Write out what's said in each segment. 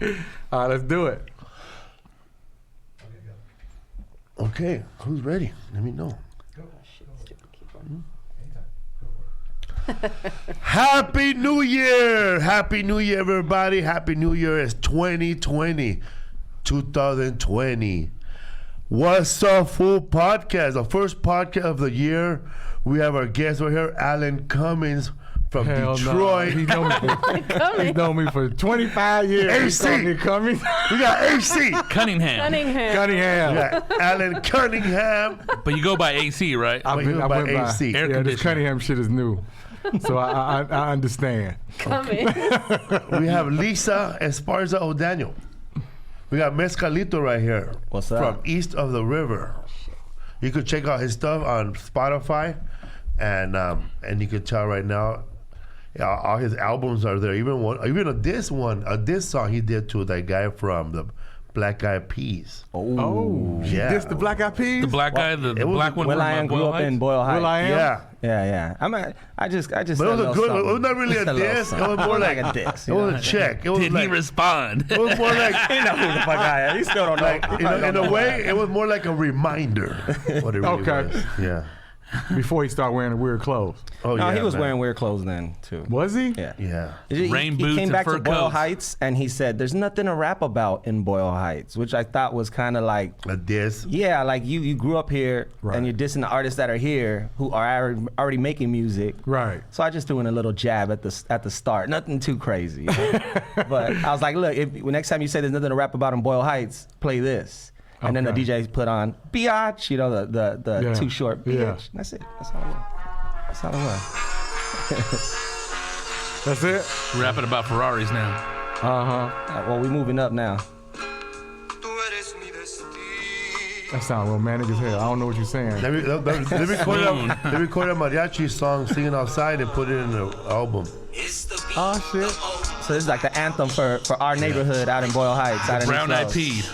All right, let's do it. Okay, who's ready? Let me know. Happy New Year! Happy New Year, everybody. Happy New Year. It's 2020. What's up, Fool Podcast? The first podcast of the year. We have our guest right here, Allan Cunningham from Detroit. No. He's known me for 25 years. AC. We got AC. Cunningham. We got Allan Cunningham. But you go by AC, right? I went by AC. Air Yeah, this conditioner. Cunningham shit is new. So I understand. We have Lisa Esparza O'Daniel. We got Mezcalito right here. What's up? From east of the river. You could check out his stuff on Spotify, and you can tell right now, all his albums are there. Even a diss song he did to that guy from the Black Eyed Peas. Oh, Yeah. This the Black Eyed Peas? The black guy, the black one. Will.i.am grew up in Boyle Heights. Will.i.am? Yeah. Yeah. I just. But it was a good one. It was not really a Just little diss. It something. was more like a diss. It was a check. It was Did like, he respond? It was more like You know who the fuck I am. You still don't know. like in a way, it was more like a reminder. What it really Okay. was. Yeah. Before he started wearing the weird clothes. Oh No, yeah. he was man. wearing weird clothes then too. Was he? Yeah. Yeah. Rain He boots came and back fur to Boyle coats. Heights and he said, "There's nothing to rap about in Boyle Heights," which I thought was kind of like, A diss. yeah, like you grew up here Right. and you're dissing the artists that are here who are already making music. Right. So I just doing a little jab at the start, nothing too crazy. You know? But I was like, look, next time you say there's nothing to rap about in Boyle Heights, play this. And then the Okay. DJ put on Biatch, the Yeah. Too Short Biatch. Yeah. That's it. That's all it was. That's all it was. That's it? Rapping about Ferraris now. Well, we moving up now. That sounds romantic as hell. I don't know what you're saying. They recorded a mariachi song, singing outside, and put it in the album. Oh, shit. So this is like the anthem for our neighborhood out in Boyle Heights. Out in Brown East Eyed Los. Peas.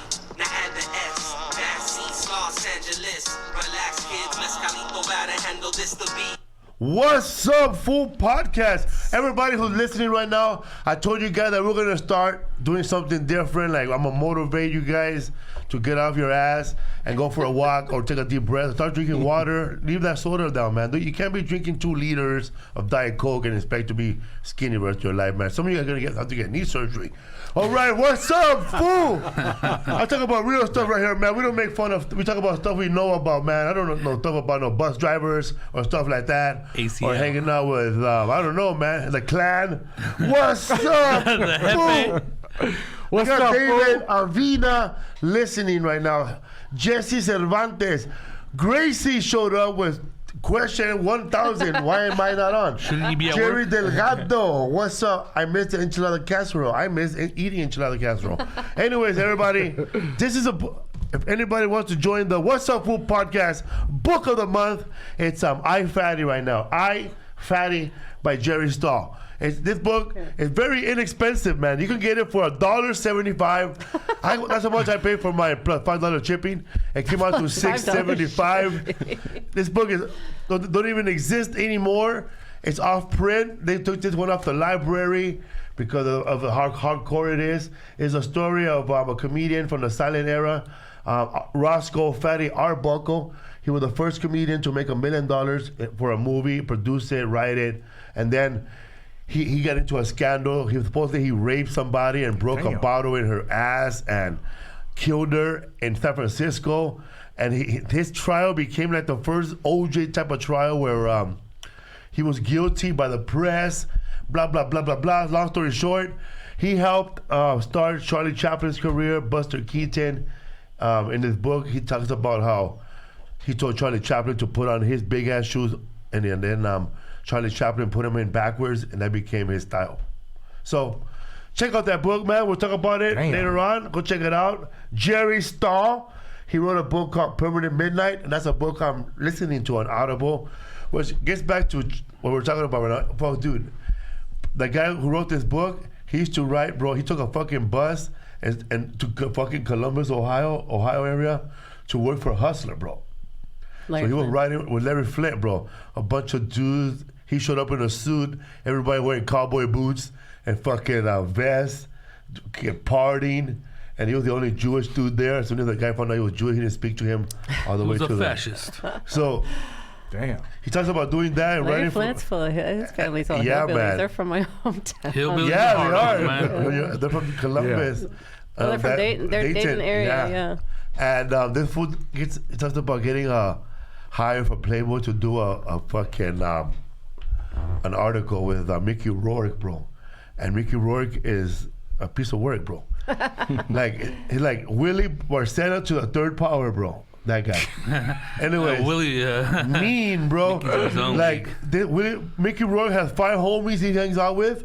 What's up, Fool Podcast? Everybody who's listening right now, I told you guys that we're gonna start doing something different. Like, I'm gonna motivate you guys to get off your ass and go for a walk or take a deep breath. Start drinking water. Leave that soda down, man. You can't be drinking 2 liters of Diet Coke and expect to be skinny the rest of your life, man. Some of you are gonna have to get knee surgery. All right, what's up, fool? I talk about real stuff right here, man. We don't make fun of. We talk about stuff we know about, man. I don't know stuff about no bus drivers or stuff like that. ACL. Or hanging out with I don't know, man. The Klan. What's up, fool? What's We got up, David fool? Avina listening right now. Jesse Cervantes. Gracie showed up with question 1,000. Why am I not on? Shouldn't you be at Jerry work? Delgado. What's up? I missed the enchilada casserole. I miss eating enchilada casserole. Anyways, everybody, this is if anybody wants to join the What's Up Food Podcast book of the month, it's I Fatty right now. I Fatty by Jerry Stahl. This book is very inexpensive, man. You can get it for $1.75. That's how much I paid for my plus $5 shipping. It came out to $6.75. This book don't even exist anymore. It's off print. They took this one off the library because of how hardcore it is. It's a story of a comedian from the silent era, Roscoe Fatty Arbuckle. He was the first comedian to make $1 million for a movie, produce it, write it, and then he got into a scandal. He raped somebody and broke a bottle in her ass and killed her in San Francisco. And his trial became like the first OJ type of trial where he was guilty by the press, blah, blah, blah, blah, blah. Long story short, he helped start Charlie Chaplin's career, Buster Keaton. In his book, he talks about how he told Charlie Chaplin to put on his big-ass shoes, and then Charlie Chaplin put them in backwards, and that became his style. So check out that book, man. We'll talk about it later on. Go check it out. Jerry Stahl, he wrote a book called Permanent Midnight, and that's a book I'm listening to on Audible, which gets back to what we're talking about right now. Well, dude, the guy who wrote this book, he used to write, bro, he took a fucking bus and to fucking Columbus, Ohio area to work for Hustler, bro. So he was riding with Larry Flint, bro. A bunch of dudes. He showed up in a suit. Everybody wearing cowboy boots and fucking vests. partying, and he was the only Jewish dude there. As soon as the guy found out he was Jewish, he didn't speak to him all the way He to was the a fascist. So Damn. he talks about doing that and Larry running Flint's full of his family's all Yeah, hillbillies. man. They're from my hometown. Hillbillies Yeah, are they hard, are. man. They're from Columbus. Well, they're from Dayton. They're Dayton area, yeah. And this fool he talks about getting hired for Playboy to do a fucking an article with Mickey Rourke, bro. And Mickey Rourke is a piece of work, bro. He's like Willie Barcena to the third power, bro. That guy. Anyway, Willie. mean, bro. Mickey Rourke has 5 homies he hangs out with.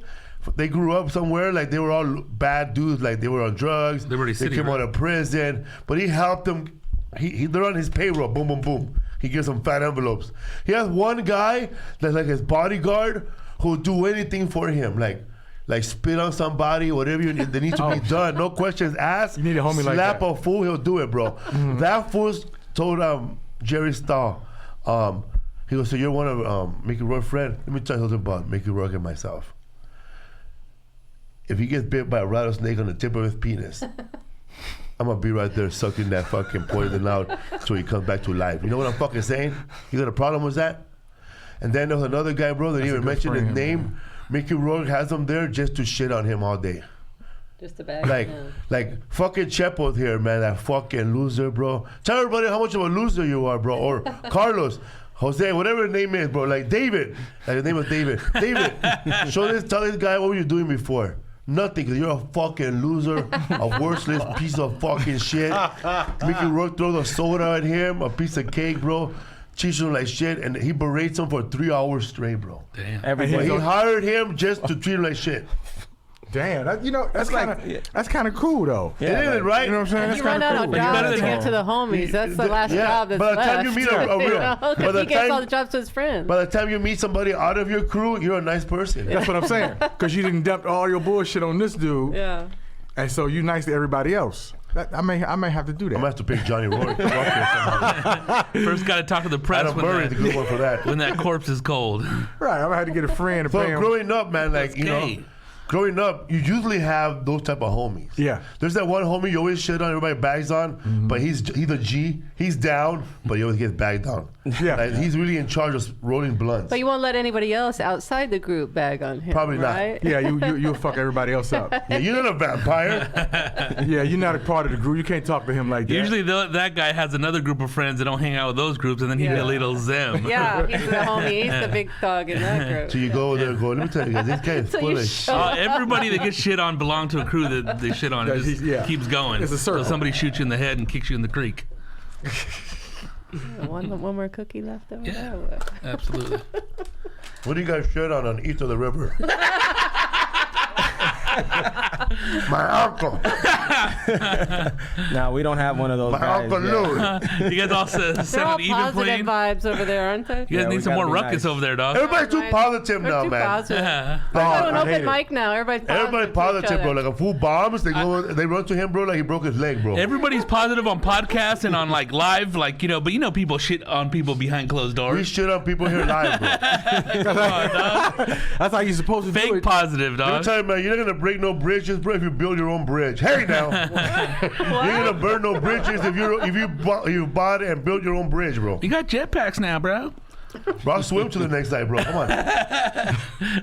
They grew up somewhere, like they were all bad dudes, like they were on drugs. Liberty City, came out of prison, but he helped them. They're on his payroll. Boom, boom, boom. He gives them fat envelopes. He has one guy that's like his bodyguard who'll do anything for him, like spit on somebody, whatever that needs to be done. No questions asked. You need a homie like Slap that. a fool, he'll do it, bro. That fool told Jerry Stahl, he goes, so you're one of Mickey Rourke's friend? Let me tell you something about Mickey Rourke and myself. If he gets bit by a rattlesnake on the tip of his penis, I'm gonna be right there sucking that fucking poison out so he comes back to life. You know what I'm fucking saying? You got a problem with that? And then there's another guy, bro, that didn't even mention his name. Man. Mickey Rourke has him there just to shit on him all day. Just a bag. Like fucking Chepo's here, man. That fucking loser, bro. Tell everybody how much of a loser you are, bro. Or Carlos, Jose, whatever his name is, bro. Like David. Like his name was David. David, tell this guy what were you doing before? Nothing, because you're a fucking loser, a worthless piece of fucking shit. Mickey Rourke throws a soda at him, a piece of cake, bro. Treats him like shit, and he berates him for 3 hours straight, bro. Damn. But he hired him just to treat him like shit. Damn, that's kind of cool though. Yeah, it is, right? You know what I'm saying? And That's you run out of cool. jobs to get to the homies. That's the last job that's by the left. time you meet Because he gets all the jobs to his friends. By the time you meet somebody out of your crew, you're a nice person. That's what I'm saying. Because you didn't dump all your bullshit on this dude. Yeah. And so you nice to everybody else. I may have to do that. I'm gonna have to pick Johnny Rourke. First, got to talk to the press Adam Murray's a good one for that. when that corpse is cold. Right, I'm gonna have to get a friend to So pay him. growing up, man, like, you know, growing up, you usually have those type of homies. Yeah. There's that one homie you always shit on, everybody bags on, but he's a G. He's down, but he always gets bagged on. Yeah. Like, he's really in charge of rolling blunts. But you won't let anybody else outside the group bag on him. Probably not. right? Yeah, you'll fuck everybody else up. Yeah, you're not a vampire. Yeah, you're not a part of the group. You can't talk to him like that. Usually that guy has another group of friends that don't hang out with those groups, and then he belittles them. Yeah, he's the homie. He's the big dog in that group. So you go over there and go, let me tell you guys, this guy is So full you of show shit. Everybody that gets shit on belong to a crew that they shit on. It just keeps going. It's a circle. So somebody shoots you in the head and kicks you in the creek. One more cookie left over Yeah. there. Absolutely. What do you guys shit on east of the river? My uncle. Now we don't have one of those My guys. uncle yet. Lou. You guys all They're send all an even positive plane. vibes over there, aren't they? You guys Yeah, we need some gotta more be ruckus nice. over there, dog. Everybody's too Right. positive They're now, too man. positive. Yeah. They're I doing hate open it. mic now. Everybody's Everybody positive, bro. Like a fool bombs, they run to him, bro, like he broke his leg, bro. Everybody's positive on podcasts and on like live, like, you know, but you know people shit on people behind closed We doors. shit on people here live, bro. Come on, dog. That's how you're supposed to do Fake it. positive, Let me dog. tell you, man, you're not gonna break no bridges, bro, if you build your own bridge. Hey now, you're gonna burn no bridges if you bought and built your own bridge, bro. You got jetpacks now, bro. Bro, I'll swim to the next night, bro. Come on.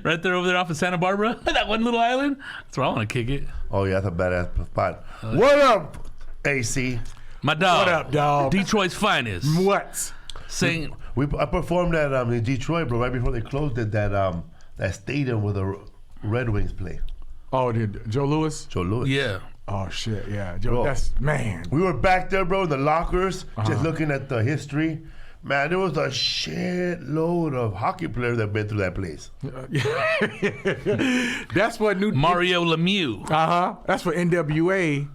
Right there over there off of Santa Barbara. That one little island. That's where I want to kick it. Oh yeah, that's a badass spot. What up, AC? My dog. What up, dog? Detroit's finest. What? Saying, I performed at in Detroit, bro, right before they closed it. That stadium where the Red Wings play. Oh, did Joe Louis? Joe Louis. yeah. Oh shit, yeah. Joe, Bro. that's man. We were back there, bro, in the lockers, just looking at the history. Man, there was a shitload of hockey players that been through that place. That's what new Mario Lemieux. That's what NWA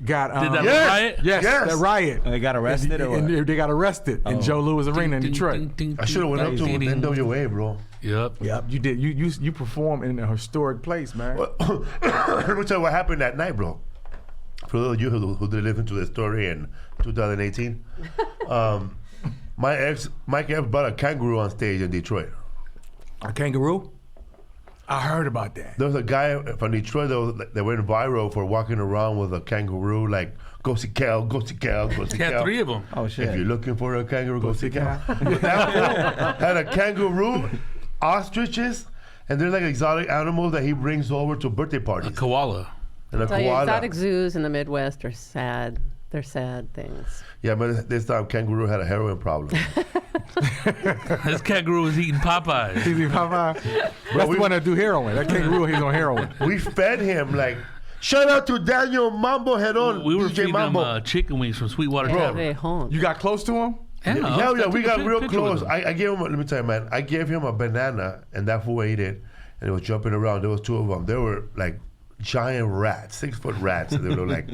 got. Did that Yes. riot? Yes, Yes. that riot. They got arrested or And what? they got arrested in Joe Louis Arena in Ding, Detroit. ding, ding, I should have went up to ding, ding, ding. NWA, bro. Yep. Yep, you did. You performed in a historic place, man. Let me tell you what happened that night, bro. For those of you who did listen to the story in 2018, Mike Epps brought a kangaroo on stage in Detroit. A kangaroo? I heard about that. There was a guy from Detroit that went viral for walking around with a kangaroo, like, go see Cal, go see Cal, go see Cal. Had 3 of them. Oh shit. If you're looking for a kangaroo, go see Cal. But that fool had a kangaroo, ostriches, and they're like exotic animals that he brings over to birthday A parties. koala. And a Tell you, koala. exotic zoos in the Midwest are sad. They're sad things. Yeah, but this time kangaroo had a heroin problem. This kangaroo was eating Popeyes. He's in Popeye. That's the one that do heroin. That kangaroo, he's on heroin. We fed him like, shout out to Daniel Mambo Heron, We were DJ feeding Mambo. them chicken wings from Sweetwater Bro. Tavern. They home. You got close to him? Hell yeah, we got took a real picture with close. him. I gave him, let me tell you, man, I gave him a banana and that fool ate it and it was jumping around. There was 2 of them. They were like giant rats, 6-foot rats. They were like,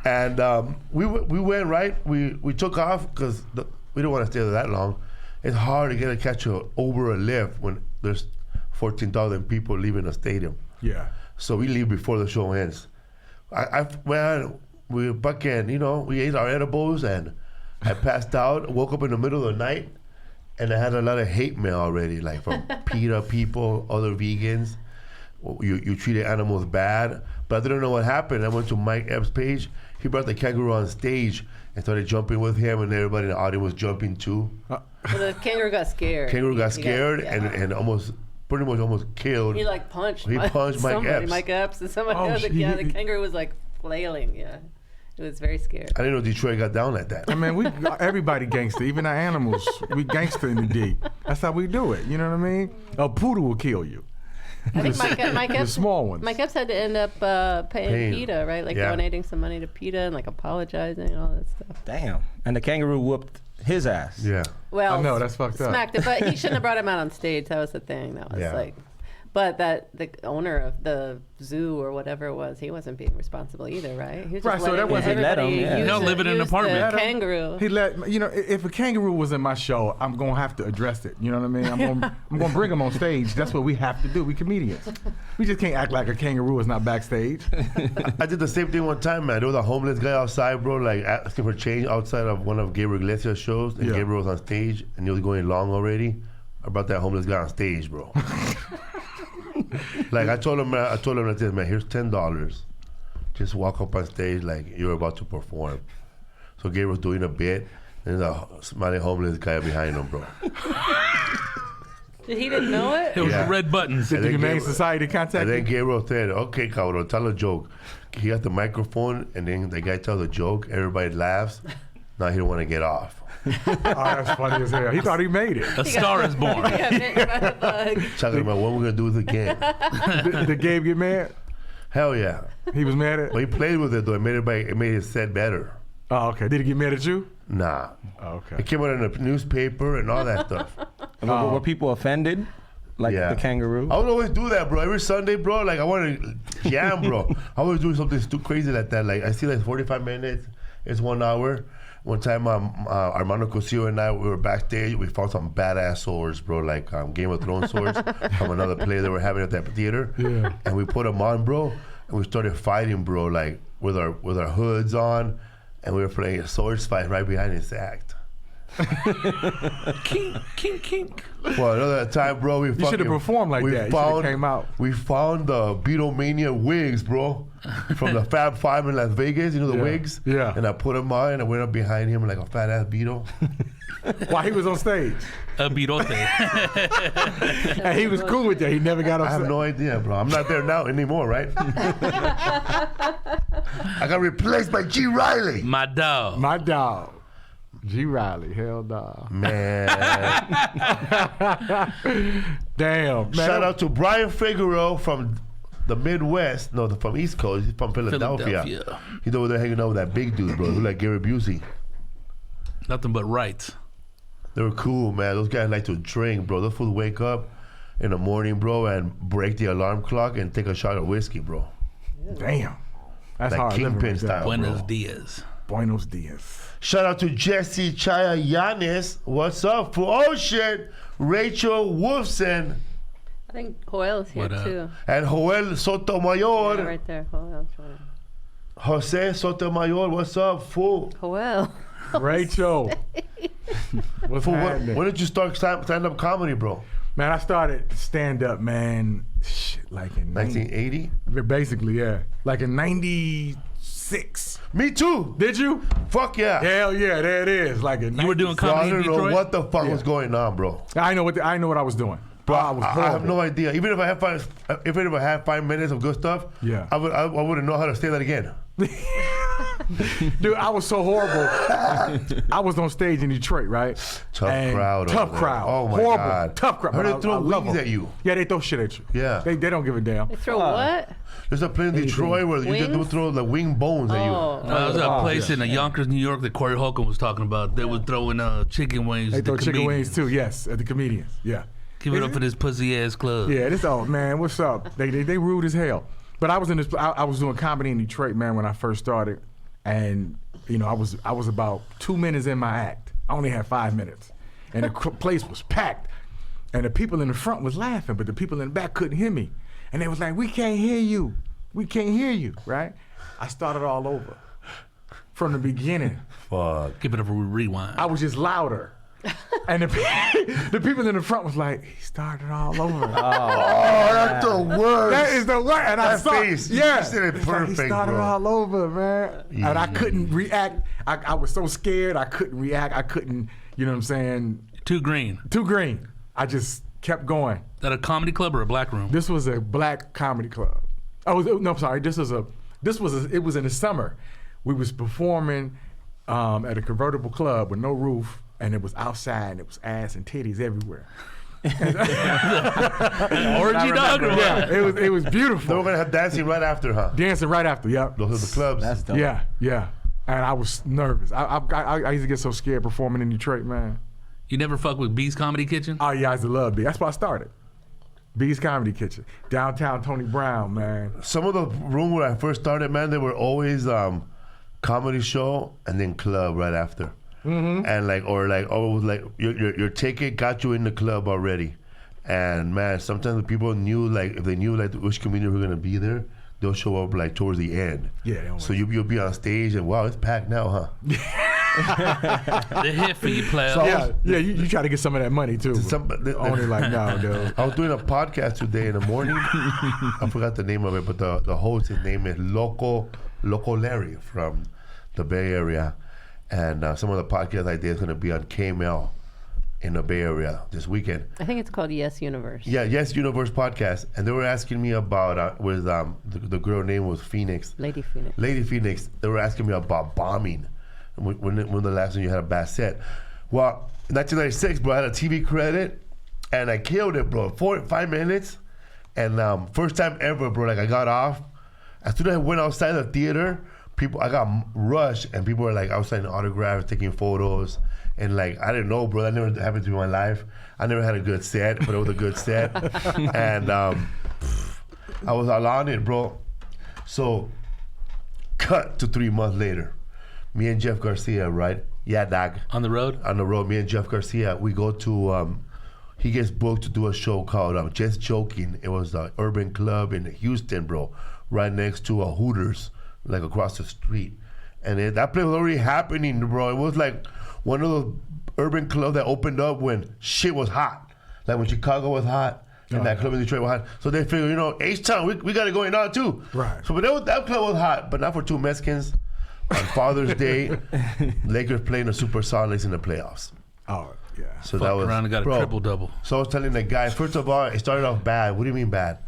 and we went right. We took off because we didn't want to stay there that long. It's hard to catch a Uber or Lyft when there's 14,000 people leaving a stadium. Yeah. So we leave before the show ends. We fucking, we ate our edibles and I passed out, woke up in the middle of the night, and I had a lot of hate mail already, like from PETA people, other vegans. You treated animals bad, but I didn't know what happened. I went to Mike Epps' page. He brought the kangaroo on stage and started jumping with him, and everybody in the audience was jumping too. Well, the kangaroo got scared. Kangaroo got scared yeah. and pretty much almost killed. He like punched. He punched Mike somebody, Epps. Mike Epps and somebody Oh, else. shit. Yeah, the kangaroo was like flailing. Yeah, it was very scared. I didn't know Detroit got down like that. I mean, everybody gangster, even our animals. We gangster in the D. That's how we do it. You know what I mean? A poodle will kill you. I think Mike The Epps, small ones. Mike Epps had to end up paying PETA, right? Like Yeah. donating some money to PETA and like apologizing and all that stuff. Damn. And the kangaroo whooped his ass. Yeah. Well, I know, that's fucked up. Smacked it, but he shouldn't have brought him out on stage. That was the thing. That was Yeah. like, but the owner of the zoo or whatever it was, he wasn't being responsible either, right? He was Right, just so that letting wasn't- Let him, everybody yeah. use No, the- live in an use apartment. The kangaroo. He let if a kangaroo was in my show, I'm gonna have to address it. You know what I mean? I'm gonna bring him on stage. That's what we have to do. We comedians. We just can't act like a kangaroo is not backstage. I did the same thing one time, man. There was a homeless guy outside, bro, like asking for change outside of one of Gabriel Iglesias' shows. And Yeah. Gabriel was on stage, and he was going long already. I brought that homeless guy on stage, bro. Like I told him like this, man. Here's $10. Just walk up on stage like you're about to perform. So Gabriel's doing a bit, and there's a smiling homeless guy behind him, bro. He didn't know it. It was Yeah. the red buttons. Did the then Humane Gabriel- Society contact And then you? Gabriel said, "Okay, cabrón, tell a joke." He got the microphone, and then the guy tells a joke. Everybody laughs. Now he don't want to get off. Oh, that's funny as hell. He thought he made it. A star is born. He got bitten by the bug. Talking about when we're gonna do this again. Did Gabe get mad? Hell yeah. He was mad at. But he played with it though. It made his set better. Oh, okay. Did he get mad at you? Nah. Oh, okay. It came out in the newspaper and all that stuff. Were people offended? Like Yeah. the kangaroo? I would always do that, bro. Every Sunday, bro. Like I want to jam, bro. I always do something too crazy like that. Like I see like 45 minutes. It's 1 hour. One time, Armando Cosillo and I, we were backstage. We found some badass swords, bro, like Game of Thrones swords from another play they were having at that theater. Yeah. And we put them on, bro, and we started fighting, bro, like with our hoods on, and we were playing a swords fight right behind his act. Kink, kink, kink. Well, another time, bro, we You should have performed like that. You should have came out. We found the Beatlemania wigs, bro, from the Fab Five in Las Vegas. You know the Yeah. wigs? Yeah. And I put them on, and I went up behind him like a fat ass Beatle. While he was on stage. A birote. And he was cool with that. He never got I upset. have no idea, bro. I'm not there now anymore, right? I got replaced by G. Riley. My dog. My dog. G. Riley. Hell dog. Man. Damn. Man, Shout out to Brian Figueroa from the Midwest. No, from East Coast. He's from Philadelphia. Philadelphia. He's over there hanging out with that big dude, bro, who like Gary Busey. Nothing but rights. They were cool, man. Those guys like to drink, bro. Those fools wake up in the morning, bro, and break the alarm clock and take a shot of whiskey, bro. Damn. That's Like hard living Kingpin right there. style. Buenos bro. dias. Buenos dias. Shout out to Jesse Chaya Yanis. What's up? For oh shit, Rachel Wolfson I think Joel's here What up? too. and Joel Sotomayor. Yeah, right there. Joel. Jose Sotomayor, what's up, fool? Joel. Rachel. What's Fool, when happening? did you start stand-up comedy, bro? Man, I started stand up, man, like in 1980? Basically, yeah. Like in 96. Me too. Did you? Fuck yeah. Hell yeah, there it is. Like in You were doing 96. Bro, I comedy in don't know Detroit? what the fuck was going on, bro. I know what I was doing. Bro, I was I horrible. have no idea. Even if I had 5 minutes of good stuff, Yeah. I wouldn't know how to say that again. Dude, I was so horrible. I was on stage in Detroit, right? Tough crowd Tough over there. crowd. Oh, my horrible. God. Tough crowd. Heard But they throw love wings them. at you. Yeah, they throw shit at you. Yeah. They don't give a damn. They throw what? There's a place in Detroit where you Wings? just throw the wing bones at you. Oh. There was a place in Yonkers, New York that Corey Holcomb was talking about. They were throwing chicken wings. They at the throw chicken comedians. wings too, yes, at the comedians. Yeah. Give it up for this pussy ass club. Yeah, this man, what's up? They rude as hell. But I was in this. I was doing comedy in Detroit, man, when I first started, and I was about 2 minutes in my act. I only had 5 minutes, and the place was packed, and the people in the front was laughing, but the people in the back couldn't hear me, and they was like, "We can't hear you. We can't hear you." Right? I started all over from the beginning. Fuck. Give it up for rewind. I was just louder. And the people in the front was like, he started all over. Oh, that's the worst. That is the worst. And I That saw, face, you yeah, said it It's like perfect, he started bro. all over, man. And I couldn't react. I was so scared. I couldn't react. I couldn't, you know what I'm saying? Too green. Too green. I just kept going. That a comedy club or a black room? This was a black comedy club. Oh no, I'm sorry. It was in the summer. We was performing at a convertible club with no roof. And it was outside, and it was ass and titties everywhere. Orgy dog or what? Yeah, it was They beautiful. were gonna have dancing right after, huh? Dancing right after, yep. Those are the clubs. That's dope. Yeah. And I was nervous. I used to get so scared performing in Detroit, man. You never fuck with B's Comedy Kitchen? Oh yeah, I used to love B. That's why I started. B's Comedy Kitchen, downtown Tony Brown, man. Some of the room where I first started, man, they were always comedy show and then club right after. Mm-hmm. And your ticket got you in the club already. And man, sometimes the people knew if they knew which comedian were gonna be there, they'll show up towards the end. Yeah, they don't So you'll be on stage and wow, it's packed now, huh? The hit for you, player. Yeah, you try to get some of that money too. Only like, no, dude. I was doing a podcast today in the morning. I forgot the name of it, but the host, his name is Loco Larry from the Bay Area. And some of the podcast I did is going to be on KML in the Bay Area this weekend. I think it's called Yes Universe. Yeah, Yes Universe podcast. And they were asking me about, the girl name was Phoenix. Lady Phoenix. Lady Phoenix. They were asking me about bombing. When the last time you had a bad set? Well, in 1996, bro, I had a TV credit, and I killed it, bro. 5 minutes. And first time ever, bro, I got off. As soon as I went outside the theater, I got rushed, and people were outside in autographs, taking photos, and I didn't know, bro. That never happened to me in my life. I never had a good set, but it was a good set, and I was all on it, bro. So, cut to 3 months later, me and Jeff Garcia, right? Yeah, dog. On the road? On the road, me and Jeff Garcia, we go to. He gets booked to do a show called Just Joking. It was an urban club in Houston, bro, right next to a Hooters. Across the street. And that place was already happening, bro. It was one of those urban clubs that opened up when shit was hot. When Chicago was hot and that club in Detroit was hot. So they figured, H-Town, we got it going on too. Right. So but that club was hot, but not for two Mexicans. On Father's Day, Lakers playing the Supersonics in the playoffs. Oh, yeah. So Fuck that was, around and got a triple-double. So I was telling the guy, first of all, it started off bad. What do you mean bad?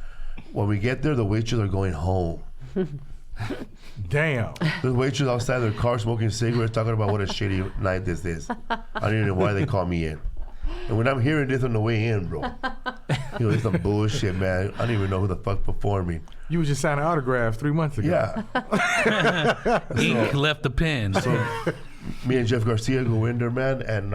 When we get there, the waitresses are going home. Damn. The waitress outside their car smoking cigarettes, talking about what a shitty night this is. I don't even know why they call me in. And when I'm hearing this on the way in, bro, it's some bullshit, man. I don't even know who the fuck performing. You was just signing autographs 3 months ago. Yeah. Ink left the pen. So me and Jeff Garcia go in there, man, and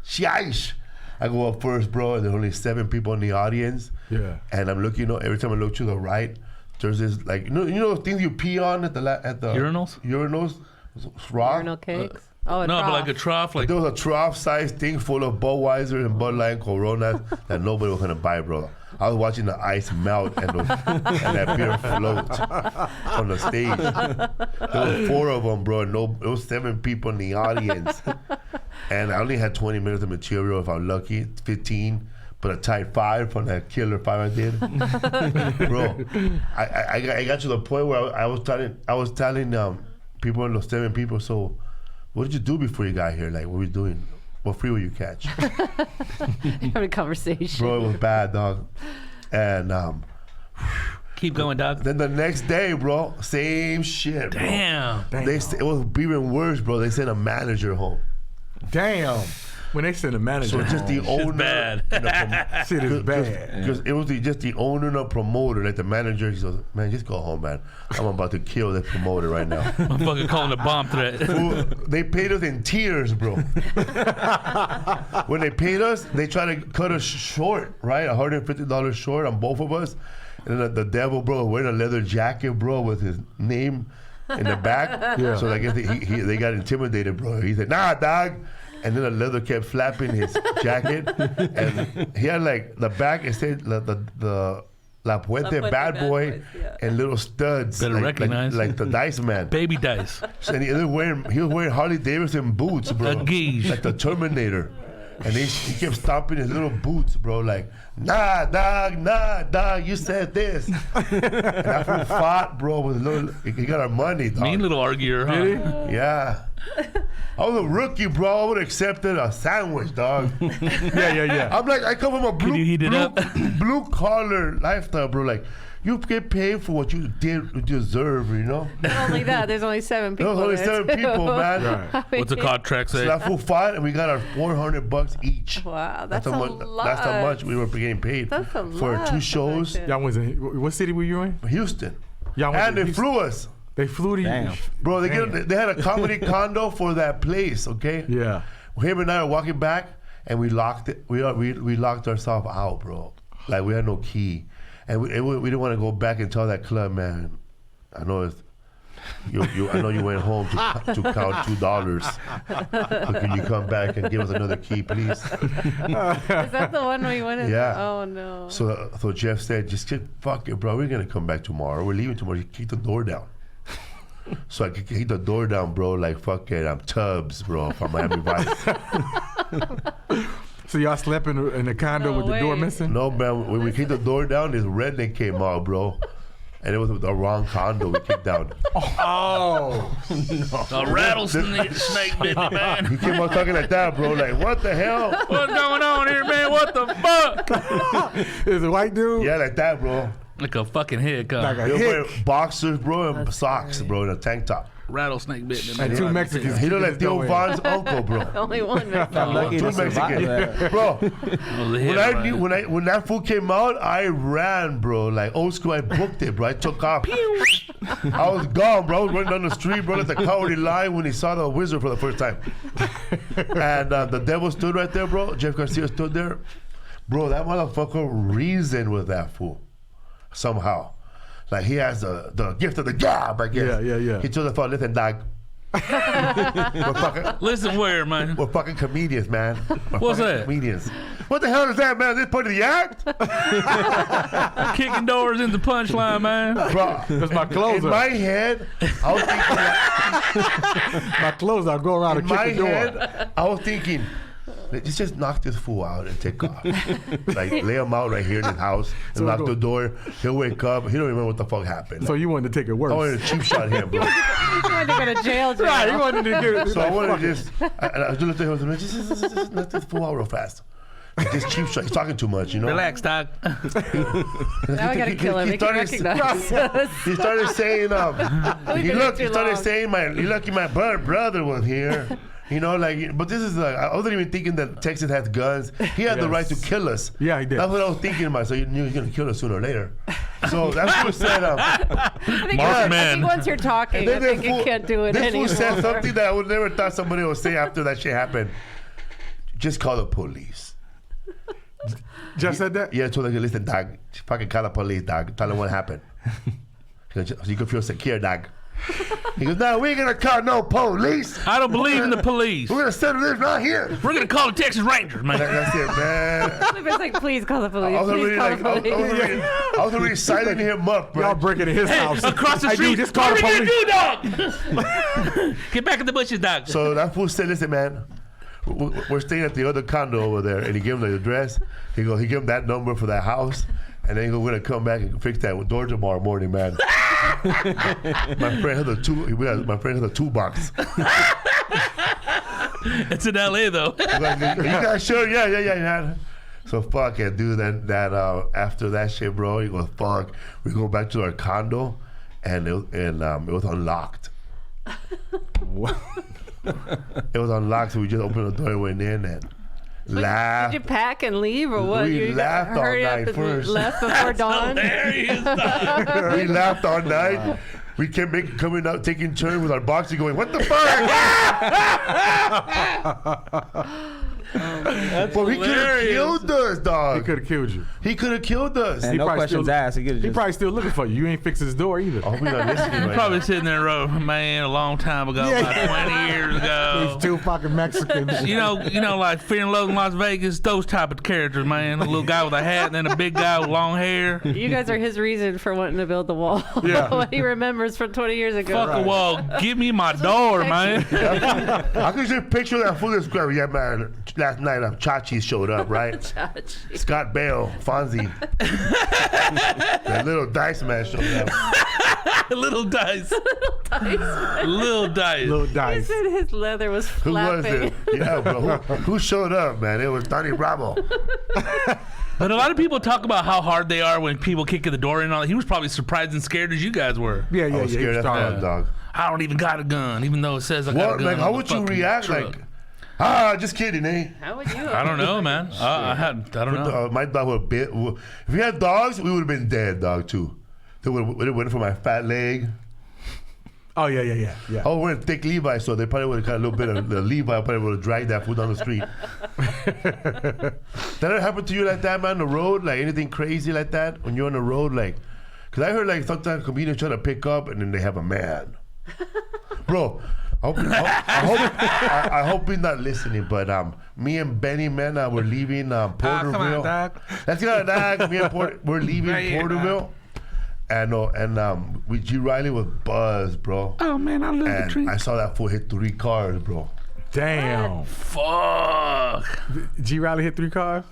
sheesh. I go up first, bro, and there's only 7 people in the audience. Yeah. And I'm looking, every time I look to the right, there's this you know those things you pee on at the Urinals? Urinals, raw. Urinal cakes. Oh, a No, but trough. like a trough, There was a trough-sized thing full of Budweiser and Bud Light and Coronas that nobody was gonna buy, bro. I was watching the ice melt and that beer float on the stage. There were 4 of them, bro. There was 7 people in the audience, and I only had 20 minutes of material if I'm lucky, 15. but a tight 5 from that killer 5 I did. Bro, I got to the point where I was telling people in Los 7 people, so what did you do before you got here? Like, what were you doing? What freeway you catch? Having a conversation. Bro, it was bad, dog. And Keep going, dog. then the next day, bro, same shit, bro. Damn. It was even worse, bro. They sent a manager home. Damn. When they send a manager, So just the home, owner. bad. and the shit is bad. Because it was just the owner and the promoter, like the manager. He goes, man, just go home, man. I'm about to kill that promoter right now. I'm fucking calling a bomb threat. Fool, they paid us in tears, bro. When they paid us, they tried to cut us short, right? $150 short on both of us. And then the devil, bro, wearing a leather jacket, bro, with his name in the back. Yeah. So I guess they got intimidated, bro. He said, nah, dog. And then the leather kept flapping his jacket. And he had like the back, it said the La Puente Bad Boy Boys, yeah. and little studs. Better like, recognize. like the Dice Man. Baby dice. And he was wearing Harley Davidson boots, bro. A geesh. Like the Terminator. And he kept stomping his little boots, bro. Like, nah, dog, you said this. And that fool fought, bro, with a little, he got our money, dog. Mean little arguer, huh? Yeah. I was a rookie, bro. I would have accepted a sandwich, dog. Yeah. I'm like, I come from a you heat it up? blue collar lifestyle, bro. Like, you get paid for what you deserve, you know? Not only that, there's only 7 people. There's only there, 7 too. people, man. Right. What's the contract So say? that fool fought, and we got our $400 each. Wow, that's how a much. lot. That's how much we were getting paid That's a for lot 2 for shows. that shit. Y'all was in what city were you in? Houston, Y'all went and to they Houston? flew us, They flew to Damn. you. bro. Damn. They had a comedy condo for that place. Okay. Yeah. Him and I are walking back, and we locked it. We locked ourselves out, bro. Like we had no key, and we didn't want to go back and tell that club, man. I know it's. I know you went home to count $2. But can you come back and give us another key, please? Is that the one we went in? Yeah. Oh, no. So Jeff said, just fuck it, bro. We're gonna come back tomorrow. We're leaving tomorrow. You kick the door down. So I could kick the door down, bro. Like fuck it, I'm Tubbs, bro, from Miami Vice. So y'all slept in a condo No with the door way. missing? No, man. When we kicked the door down, this redneck came out, bro. And it was the wrong condo we kicked down. Oh. A rattlesnake bit me, man. He came out talking like that, bro. Like, what the hell? What's going on here, man? What the fuck? Is it a white dude? Yeah, like that, bro. Like a fucking hick, Like a He was hick. wearing boxers, bro, and socks, bro, and a tank top. rattlesnake bit me, And man. 2 Mexicans. He looked like Theo Go in. Vaughn's uncle, bro. Only one. Missing. I'm lucky Two to survive Mexicans. that. Bro, Was a hit, when that fool came out, I ran, bro. Like old school, I booked it, bro. I took off. I was gone, bro. I was running down the street, bro, like the cowardly lion when he saw the wizard for the first time. And the devil stood right there, bro. Jeff Garcia stood there. Bro, that motherfucker reasoned with that fool. Somehow. Like he has the gift of the gab, I guess. Yeah. He told the fellow, listen, dog. Listen where, man? We're fucking comedians, man. We're What's fucking that? Comedians. What the hell is that, man? Is this part of the act? Kicking doors in the punchline, man. Bro, That's my closer. in my head, I was thinking, My closer. I'll go around in and kick my the door. head, I was thinking, let's just knock this fool out and take off. Like, lay him out right here in his house and So lock go- the door. He'll wake up. He don't remember what the fuck happened. So you wanted to take it worse. I wanted to cheap shot him, bro. You wanted to go to jail. Right, you wanted to get it. So I wanted to just, I was just looking at him, just knock this fool out real fast. Like, this cheap shot. He's talking too much, you know? Relax, dog. Now I gotta kill him. He Make him recognize us. He started saying, We've he been looked, here he too started long. saying, you lucky my brother was here. You know, like, but this is like, I wasn't even thinking that Texas has guns. He had the right to kill us. Yeah, he did. That's what I was thinking about. So you knew he was going to kill us sooner or later. So that's what said, I think Marksman. once you're talking, I think you can't do it this anymore. fool said something that I would never thought somebody would say after that shit happened. Just call the police. Just said that? Yeah, so like, listen, dog, fucking call the police, dog. Tell them what happened. So you can feel secure, dog. He goes, no, we ain't gonna call no police. I don't believe in the police. We're gonna settle this right here. We're gonna call the Texas Rangers, man. That's it, man. It's like, please call the police. I was Please already call like, the I was police. already signing him up, bro. Y'all breaking in his Hey, house. across the Hey, dude, street. just call What the are we police. gonna do, dog? Get back in the bushes, dog. So that fool said, listen, man, we're staying at the other condo over there, and he gave him the address. He gave him that number for that house, and then he goes, we're gonna come back and fix that door tomorrow morning, man. My friend had a toolbox. It's in LA though. Like, you guys sure? Yeah. So fuck it, dude. That after that shit, bro, he goes, fuck. We go back to our condo, and it was unlocked. What? It was unlocked, so we just opened the door and went in and laughed. Did you pack and leave or what? We You laughed all hurry up night and first. left before dawn. Hilarious, dog. We laughed all night. We kept coming out, taking turns with our boxes, going, "What the fuck?" But he could have hilarious. killed us, He dog. could have killed you. He could have killed us. And no probably questions still- asked. He could have He just. probably still looking for you. You ain't fixed his door either. I hope he's not listening right Probably now. sitting there, man, a long time ago, Yeah. about 20 years ago. These two fucking Mexicans. You know, like Fear and Loathing in Las Vegas, those type of characters, man. A little guy with a hat and then a big guy with long hair. You guys are his reason for wanting to build the wall. Yeah. What he remembers from 20 years ago. Fuck a wall. Give me my door, man. I can just picture that full display. Yeah, man. Last night, Chachi showed up, right? Scott Bale, Fonzie. That little dice man showed up. Little dice. Little dice. Little He dice. said his leather was Who was flapping. it? Yeah, bro. Who showed up, man? It was Donnie Bravo. But a lot of people talk about how hard they are when people kick in the door and all that. He was probably surprised and scared as you guys were. Yeah, I yeah, was yeah. scared he as started. hell, dog. I don't even got a gun, even though it says I got a What? gun. Like, on how the would you fucking react? truck. Like, just kidding, eh? How would you? I don't know, man. I don't know. My dog would have been. If we had dogs, we would have been dead, dog, too. They would have went for my fat leg. Oh, yeah. Oh, we're in thick Levi, so they probably would have got a little bit of the Levi, probably would have dragged that food down the street. That ever happen to you like that, man, on the road? Like anything crazy like that when you're on the road? Like, because I heard like sometimes comedians try to pick up and then they have a man. Bro, I hope he's not listening, but me and Benny, man, we're leaving Porterville. Come on, dog. Let's go, dog. Me and we're leaving Right here, Porterville. And we G. Riley was buzzed, bro. Oh, man, I love the And drink. I saw that fool hit 3 cars, bro. Damn. Fuck. G. Riley hit 3 cars?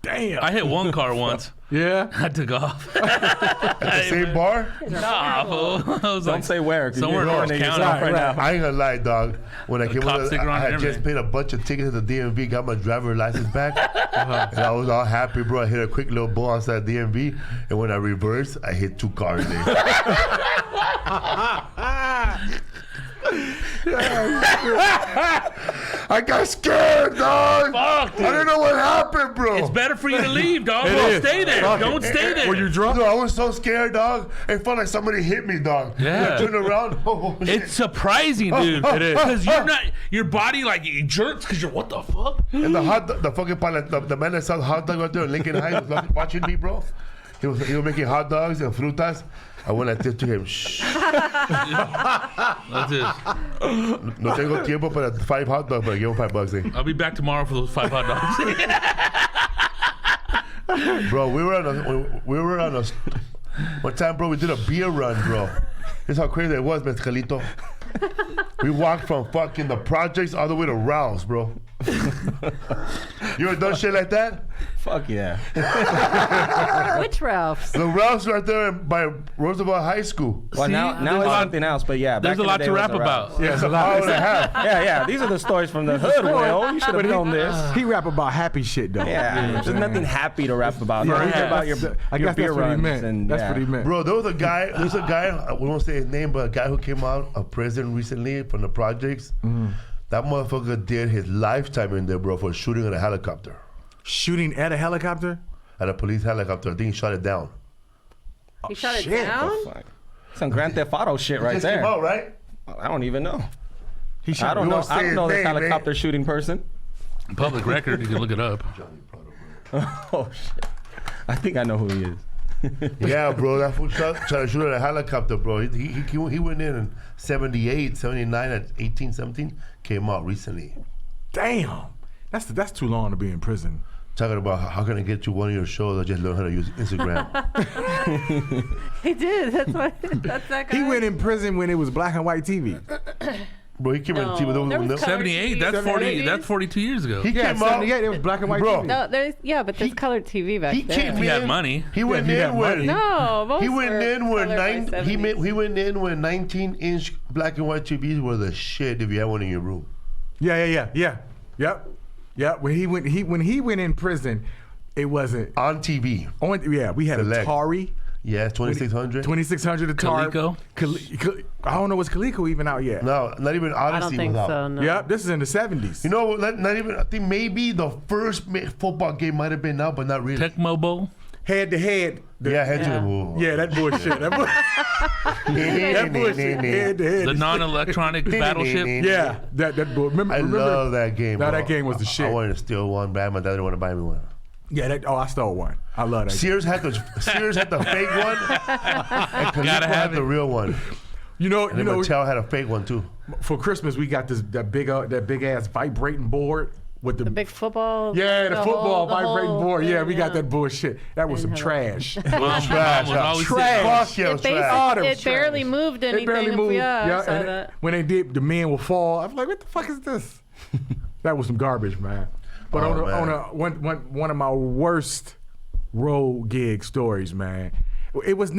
Damn. I hit 1 car once. Yeah? I took off. The same bar? Nah, fool. I was Don't like, say where. 'cause somewhere in you're Orange ruining County. yourself right now. I ain't gonna lie, dog. When I came cop over, sticker on I it had and just everything. paid a bunch of tickets at the DMV, got my driver's license back. And I was all happy, bro. I hit a quick little ball outside DMV. And when I reversed, I hit 2 cars there. I got scared, dog. Fuck, dude. I don't know what happened, bro. It's better for you to leave, dog. It Don't is. stay there. Fuck it. Don't stay there. Were you drunk? No, I was so scared, dog. It felt like somebody hit me, dog. Yeah. I turned around. Oh, shit. It's surprising, dude. It is. Because you're not, your body like it jerks because you're, what the fuck? And the fucking pilot, the man that sells hot dog out there in Lincoln Heights was watching me, bro. He was making hot dogs and frutas. I went like this to him. Shh. That's it. No tengo tiempo para 5 hot dogs, but I give him $5. Eh? I'll be back tomorrow for those 5 hot dogs. Bro, we were on a one time, bro. We did a beer run, bro. This is how crazy it was, Mezcalito. We walked from fucking the projects all the way to Rouse, bro. You ever done shit like that? Fuck yeah. Which Ralph's? The Rouse right there by Roosevelt High School. Well, See, now there's it's a lot- something else, but yeah. There's back a in lot the to day rap was a about. Yeah, it's a Hour lot. and a half. Yeah. These are the stories from the hood, Will. You should have known this. He rap about happy shit, though. Yeah, there's nothing happy to rap about. Yeah, It's about your I your guess beer that's what he runs meant. and That's what he meant. Bro, there's a guy, we won't say his name, but a guy who came out of prison recently from the projects. That motherfucker did his lifetime in there, bro, for shooting at a helicopter. Shooting at a helicopter? At a police helicopter. I think he shot it down. He shot it shit. down? Fuck. Some Grand Theft Auto shit right Just there. came out, right? I don't even know. He shot I don't we know. won't say I don't his know this name, helicopter shooting person. Public record, you can look it up. Oh shit! I think I know who he is. Yeah, bro, that fool tried to shoot at a helicopter, bro. He went in 78, 79, at 18, 17, came out recently. Damn. That's too long to be in prison. Talking about how can I get you one of your shows, I just learned how to use Instagram. He did. That's that guy. He went in prison when it was black and white TV. Bro, he came No, on TV. there was color 78. TV. That's 40. 70s. That's 42 years ago. He Yeah, came out. 78. It was black and white. Bro. TV. No, but there's colored TV back He then. came If you in. had money. He went if you had in with. money. No, most He went were in with colored by 70s. He went in with 19-inch black and white TVs were the shit if you had one in your room. Yep. When he went in prison, it wasn't On TV. we had Select. Atari. Yeah, 2600. 2600 Atari. Coleco? I don't know, was Coleco even out yet? No, not even I don't Odyssey think was out. so. No. Yep, this is in the 70s. You know, not even. I think maybe the first football game might have been out, but not really. Tecmo Bowl. Head to head. Yeah, head to Yeah. the wall. Yeah, that bullshit. That bullshit. Head to head. The non-electronic battleship. Yeah, that bull. Remember? I love that game. No, bro. that game was the shit. I wanted to steal one, but my dad didn't want to buy me one. Yeah, I stole one. I love that. Sears had the fake one, and Coleco Gotta have had the it. real one. You know, And then Mattel had a fake one too. for Christmas we got that big ass vibrating board with The big football. yeah, the football vibrating whole board. Yeah, thing, we got that bullshit. That was some Didn't trash. Mom was always Trash. sitting- Fuck yeah, It, was basi- trash. Oh, that was it barely trash. moved They anything. barely moved. Yeah, I saw and that. when they did, the men will fall. I was like, what the fuck is this? That was some garbage, man. But Oh, one of my worst road gig stories, man. It was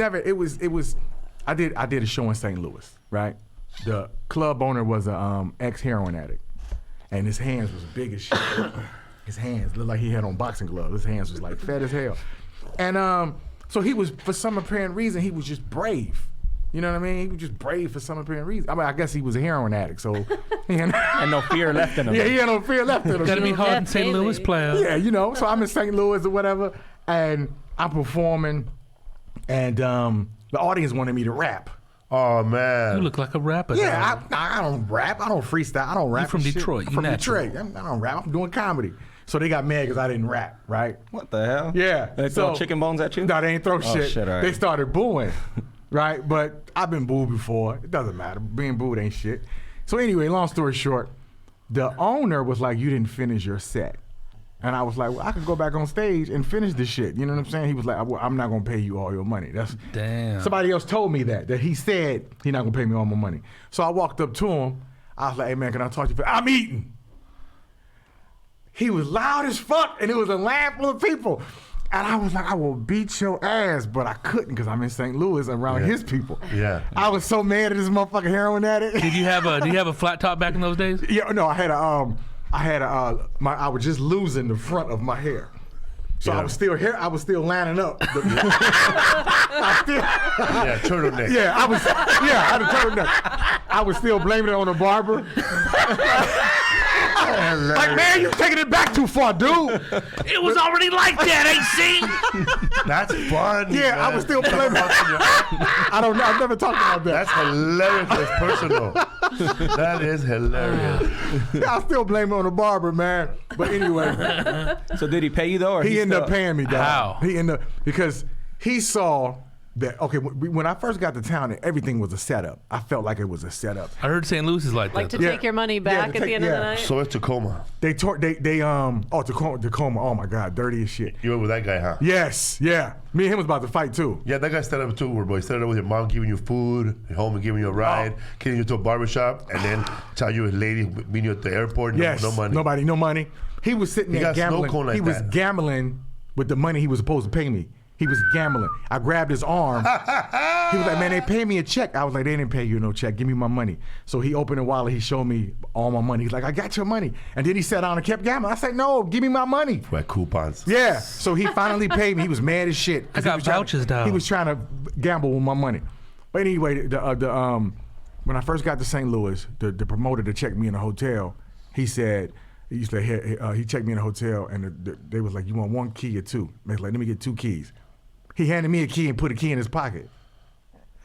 I did a show in St. Louis, right? The club owner was a ex-heroin addict, and his hands was big as shit. His hands looked like he had on boxing gloves. His hands was like fat as hell. And so he was, for some apparent reason, he was just brave. You know what I mean? He was just brave for some apparent reason. I mean, I guess he was a heroin addict, so he had, And no fear left in him. yeah, he had no fear left in him. Gotta be you know? hard in St. Daily. Louis, player. Yeah, you know. So I'm in St. Louis or whatever, and I'm performing, and the audience wanted me to rap. Oh man. You look like a rapper. Yeah, dog. I don't rap. I don't freestyle. I don't rap. from and shit. Detroit. I'm You from natural. Detroit. I don't rap. I'm doing comedy. So they got mad because I didn't rap, right? What the hell? Yeah. They throw chicken bones at you? No, they ain't throw shit. shit, all right. They started booing, right? But I've been booed before. It doesn't matter. Being booed ain't shit. So anyway, long story short, the owner was like, you didn't finish your set. And I was like, well, I could go back on stage and finish this shit. You know what I'm saying? He was like, well, I'm not going to pay you all your money. That's Damn. Somebody else told me that he said he's not going to pay me all my money. So I walked up to him. I was like, hey, man, can I talk to you? I'm eating. He was loud as fuck, and it was a line full of people. And I was like, I will beat your ass, but I couldn't because I'm in St. Louis around his people. Yeah. I was so mad at this motherfucking heroin addict. Did you have a flat top back in those days? Yeah, no, I was just losing the front of my hair. So Yeah. I was still lining up. Yeah, turtleneck. I had a turtleneck. I was still blaming it on the barber. Like, man, you taking it back too far, dude. It was already like that, AC. That's fun. Yeah, I man. was still blaming. I don't know. I've never talked about that. That's hilarious. It's personal. That is hilarious. I was still blaming it on the barber, man. But anyway, So did he pay you though? Or he ended up paying me, dog. How? He ended up, because he saw that, okay, when I first got to town, everything was a setup. I felt like it was a setup. I heard St. Louis is like Like that. to Yeah. take your money Yeah, back to at the take- end of the yeah. night. So it's Tacoma. Tacoma, oh my God, dirty as shit. You were with that guy, huh? Yes, yeah. Me and him was about to fight too. Yeah, that guy set up too, boy. He set up with your mom giving you food, your home and giving you a ride, getting you to a barbershop, and then tell you a lady meeting you at the airport. Yes, No money. no money. He was sitting He there got snow gambling. cone like he was that. gambling with the money he was supposed to pay me. He was gambling. I grabbed his arm. He was like, man, they paid me a check. I was like, they didn't pay you no check. Give me my money. So he opened a wallet. He showed me all my money. He's like, I got your money. And then he sat down and kept gambling. I said, no, give me my money. Right, coupons. Yeah. So he finally paid me. He was mad as shit. 'cause I he got was trying to- vouchers down. He was trying to gamble with my money. But anyway, when I first got to St. Louis, the promoter that checked me in the hotel, he said, he checked me in the hotel, and they was like, you want one key or two? They was like, let me get 2 keys. He handed me a key and put a key in his pocket.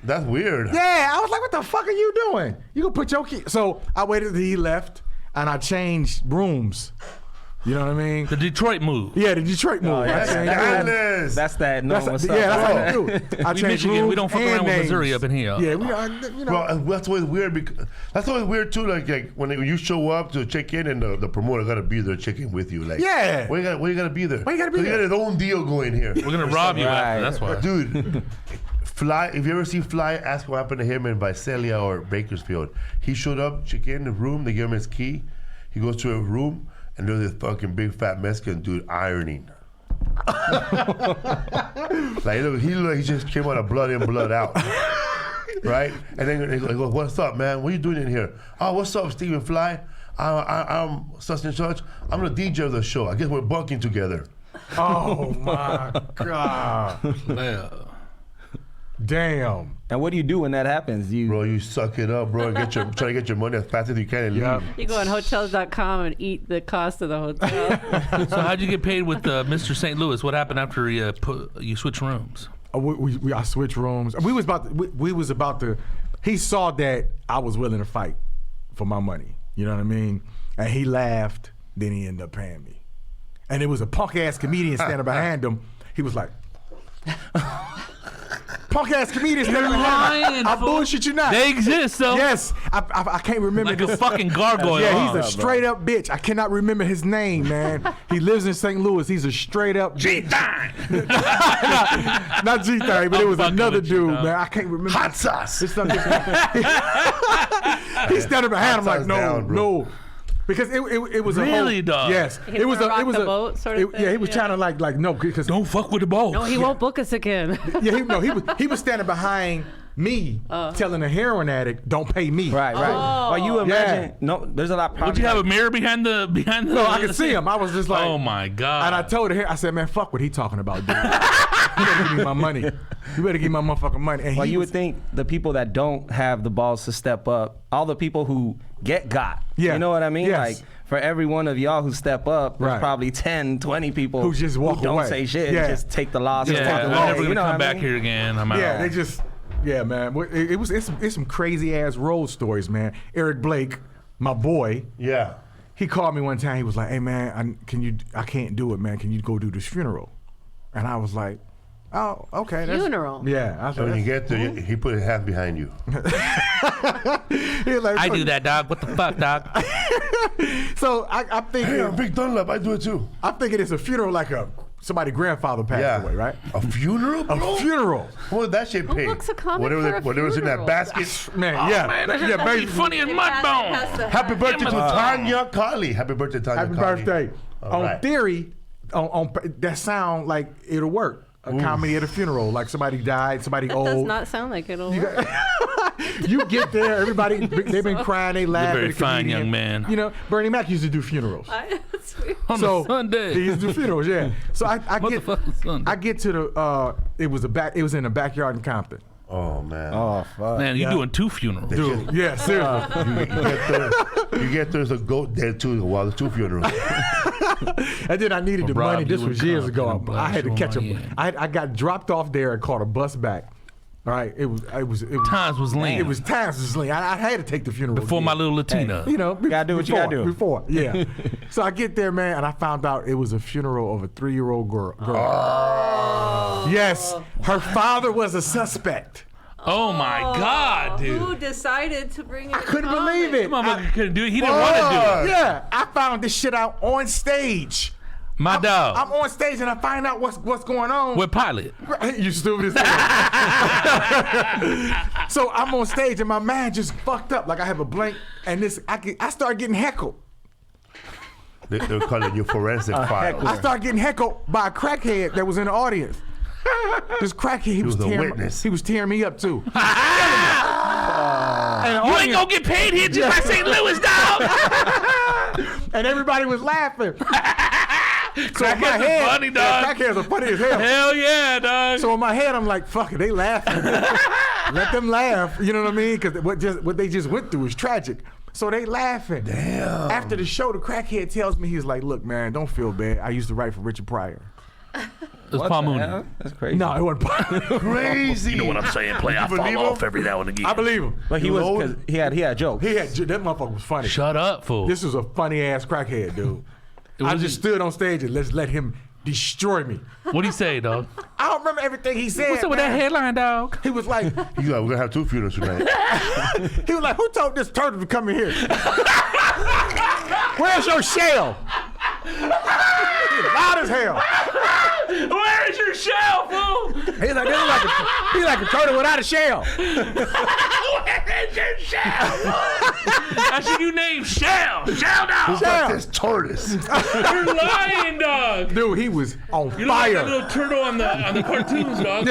That's weird. Yeah, I was like, what the fuck are you doing? You gonna put your key? So I waited till he left, and I changed rooms. You know what I mean? The Detroit move. Yeah, the Detroit move. I That's changed rooms. scandalous. That's that. No, That's what's yeah, that's up? how you do. I We changed Michigan, we rooms don't fuck and around with names. Missouri up in here. Yeah, we are. You know. Bro, that's always weird. Because that's always weird too. Like when you show up to check in, and the promoter gotta be there checking with you. Like, Yeah. why you gotta be there? Why you gotta be 'Cause there? He got his own deal going here. We're gonna rob you Right. after. That's why. Dude, Fly, if you ever see Fly, ask what happened to him in Visalia or Bakersfield. He showed up, check in the room, they give him his key. He goes to a room, and there's this fucking big fat Mexican dude ironing. Like, he looked like he just came out of blood in, blood out. Right? And then he goes, what's up, man? What are you doing in here? Oh, what's up, Stephen Fly? I'm such and such. I'm the DJ of the show. I guess we're bunking together. Oh my God. Yeah. Damn. And what do you do when that happens? Bro, you suck it up, bro, and try to get your money as fast as you can and leave. You go on Hotels.com and eat the cost of the hotel. So how'd you get paid with Mr. St. Louis? What happened after you switched rooms? I switched rooms. We was about to. He saw that I was willing to fight for my money. You know what I mean? And he laughed. Then he ended up paying me. And it was a punk ass comedian standing behind him. He was like, punk ass comedian standing behind him. I bullshit you not. They exist, though. Yes, I can't remember Like this. a fucking gargoyle. Yeah, he's a straight up bitch. I cannot remember his name, man. He lives in St. Louis. He's a straight up bitch. Not G-Thang, but it was fucking another with you, dude, dog. man. I can't remember. Hot sauce. He's standing behind him like, Hot no, sauce down, bro. no. Because it was a Really, whole, dog? Yes, He it was wanna a rock the boat sort of yeah, he thing? was trying to like no, because Don't fuck with the ball. No, he won't book us again. yeah, he was standing behind me, telling a heroin addict, "Don't pay me." Right. Well, you imagine. Yeah. No, there's a lot. Would you have a mirror behind the? No, I could see him. I was just like, Oh my God. And I told her, I said, "Man, fuck what he talking about, dude. You better give me my money. You better give me my motherfucking money." And Well, he you was- would think the people that don't have the balls to step up, all the people who got. Yeah. You know what I mean? Yes. Like, for every one of y'all who step up, there's Right. probably 10, 20 people Who just walk don't away. say shit Yeah. and just take the loss. Yeah, and take walk the I'm loss. away. never You gonna know come what I back mean? here again. I'm out. Yeah, they just, yeah, man. It's some crazy ass road stories, man. Eric Blake, my boy, Yeah. he called me one time. He was like, "Hey, man, I can't do it, man. Can you go do this funeral?" And I was like, "Oh, okay." Funeral? Yeah. I So when you get there, he put his hand behind you. He was like, I do that, dog. What the fuck, dog? So I'm thinking, Hey, I'm Big Dunlap. I do it too. I'm thinking it's a funeral like somebody's grandfather passed Yeah. away, right? A funeral, A bro? funeral. What would that shit pay? books a comic Whatever for a was in that funeral? basket. Man, Oh, yeah. man, that's yeah, gonna be basically. funny as Mudbone. Happy birthday to Amazon. Tanya Colley. Happy birthday, Tanya Happy Colley. birthday. All On right. theory, on that sound like it'll work. A comedy at a funeral, like somebody died, somebody That old. does not sound like it'll work. You get there, everybody, they've been crying, they laugh. very at the fine comedian. young man. You know, Bernie Mac used to do funerals. That's weird. On So a Sunday. he used to do funerals, yeah. So I Motherfucking Sunday. get to the it was in the backyard in Compton. Oh, man. Oh, fuck. Man, you doing 2 funerals. Dude, yeah, seriously. You get there's a goat dead too while there's 2 funerals. And then I needed the Rob, money. you This would was years come ago. and I had to blast catch your him. money. I got dropped off there and caught a bus back. All right, it was Times was lean. It was times was lean. I had to take the funeral Before again. my little Latina. You know, Gotta do what you gotta do. Before, yeah. So I get there, man, and I found out it was a funeral of a 3-year-old girl. Yes, her father was a suspect. Oh my God, Who dude. decided to bring it? I couldn't believe it. Motherfucker couldn't do it. He didn't want to do it. Yeah, I found this shit out on stage. My dog. I'm on stage and I find out what's going on. With Pilot. You stupid as hell. So I'm on stage and my man just fucked up. Like I have a blank, and I start getting heckled. They're calling you forensic files. I start getting heckled by a crackhead that was in the audience. This crackhead, he was was a tearing, witness. he was tearing me up too. And the You ain't audience- gonna get paid here just by St. Louis, dog. and everybody was laughing. So in my Crackheads are head, funny, dog. Crackheads are funny as hell. Hell yeah, dog. So in my head, I'm like, fuck it, they laughing. Let them laugh. You know what I mean? Because what they just went through is tragic. So they laughing. Damn. After the show, the crackhead tells me, he's like, look, man, don't feel bad. I used to write for Richard Pryor. It's What Paul the Mooney. hell? That's crazy. No, it wasn't Pryor. Crazy. You know what I'm saying? Play, I You fall believe off him? every now and again. I believe him. But he You was, know- because he had jokes. That motherfucker was funny. Shut up, fool. This was a funny ass crackhead, dude. I was- just stood on stage and let him destroy me. What'd he say, dog? I don't remember everything he said. What's up with that man. headline, dog? He was like, He's like, we're gonna have 2 funerals tonight. he was like, who told this turtle to come in here? Where's your shell? He was loud as hell. Where is your shell, fool? He's like, he's like a turtle without a shell. Where's your shell, fool? That's your new name, Shell. Shell dog. That's his Torres. You're lying, dog. Dude, he was on You look like that fire. little turtle on the cartoons, dog.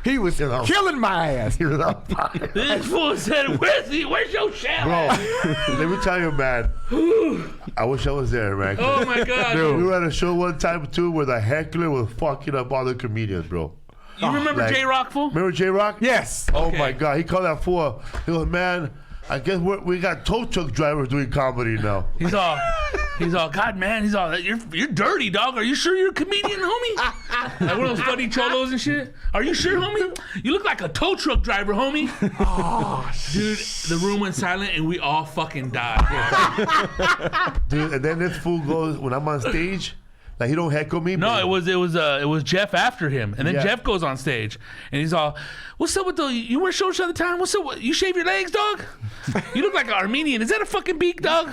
He was know. killing my ass. He was on fire. This fool said, where's your shell? Bro, let me tell you, man. I wish I was there, man. Oh my God. Dude. We were at a show one time too where the heckler was fucking up all the comedians, bro. You remember like- J-Rock, fool? Remember J-Rock? Yes. Oh Okay. my God, he called that fool. He goes, man, I guess we got tow truck drivers doing comedy now. He's all, God, man, you're dirty, dog. Are you sure you're a comedian, homie? Like one of those funny cholos and shit. Are you sure, homie? You look like a tow truck driver, homie. Oh, dude, the room went silent and we all fucking died. Dude, and then this fool goes, when I'm on stage, like he don't heckle me. No, but it was Jeff after him, and then Yeah. Jeff goes on stage, and he's all, "What's up with the? You wear shorts all the time? What's up? You shave your legs, dog? You look like an Armenian. Is that a fucking beak, dog?"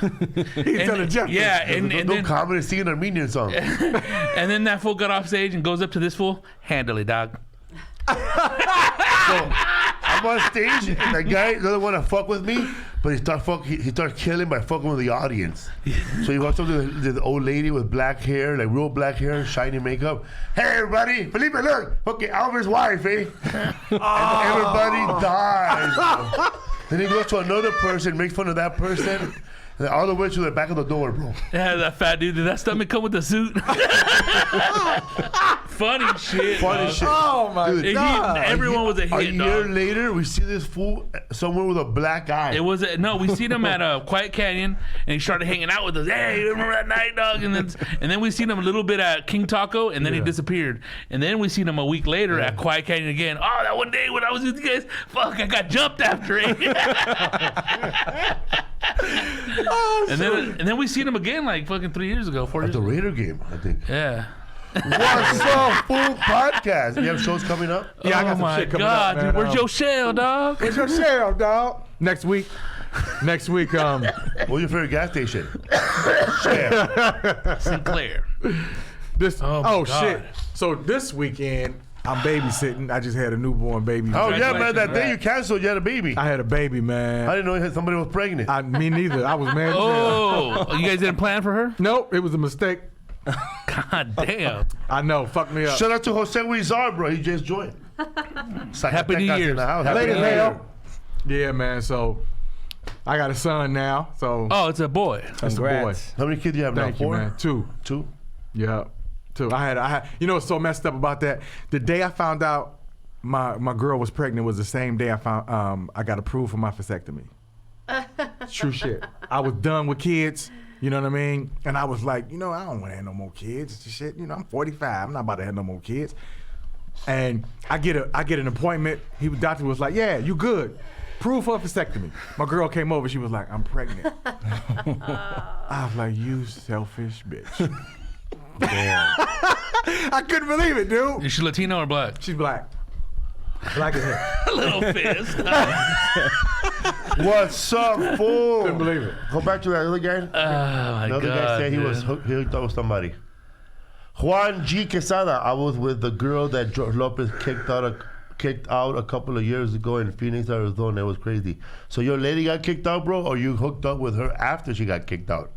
He's telling Jeff. Yeah, and no then comedy singing Armenian song. and then that fool got off stage and goes up to this fool, handle it, dog. So I'm on stage, and the guy doesn't want to fuck with me, but he starts killing by fucking with the audience. So he walks up to the old lady with black hair, like real black hair, shiny makeup. Hey, everybody, Felipe, look, fucking Albert's wife, eh? And everybody dies. Bro. Then he goes to another person, makes fun of that person, and all the way to the back of the door, bro. Yeah, that fat dude. Did that stomach come with the suit? Funny shit. Funny dog. shit. Oh my And God. everyone was a A hit, year dog. later, we see this fool somewhere with a black eye. It was no. We seen him at Quiet Canyon, and he started hanging out with us. Hey, you remember that night, dog? And then we seen him a little bit at King Taco, and then he disappeared. And then we seen him a week later at Quiet Canyon again. Oh, that one day when I was with you guys, fuck, I got jumped after it. and then we seen him again like fucking 3 years ago, 4 At years the ago. Raider game, I think. Yeah. What's up, fool podcast? You have shows coming up? Yeah, I got Oh some my shit coming God, up, man. dude, where's your shell, dog? Where's your shell, dog? Next week. What's your favorite gas station? Share. Sinclair. This. Oh, my Oh, God. shit. So this weekend I'm babysitting. I just had a newborn baby. Oh yeah, man! That Congratulations, day you canceled, you had a baby. I had a baby, man. I didn't know somebody was pregnant. Me neither. I was mad. Oh, you guys didn't plan for her? Nope, it was a mistake. God damn. I know. Fuck me up. Shout out to Jose Wizard, bro. He just joined. Happy New Zacatecas Year. in the house. Happy Happy New New Year. Year. Yeah, man. So I got a son now. So Oh, it's a boy. that's a boy. Congrats. How many kids do you have Thank now? you, 4? man. 2. 2? Yeah. 2. I had. You know what's so messed up about that? The day I found out my girl was pregnant was the same day I found I got approved for my vasectomy. True shit. I was done with kids. You know what I mean? And I was like, I don't want to have no more kids. It's just shit. I'm 45. I'm not about to have no more kids. And I get an appointment. Doctor was like, yeah, you good. Proof for a vasectomy. My girl came over. She was like, I'm pregnant. I was like, you selfish bitch. Damn. I couldn't believe it, dude. Is she Latino or black? She's black. Black as hell. A little fist. What's up, fool? Couldn't believe it. Go back to that other guy. Oh my Another God. guy said he dude. was hooked up with somebody. Juan G. Quesada. I was with the girl that George Lopez kicked out a couple of years ago in Phoenix, Arizona. It was crazy. So your lady got kicked out, bro, or you hooked up with her after she got kicked out?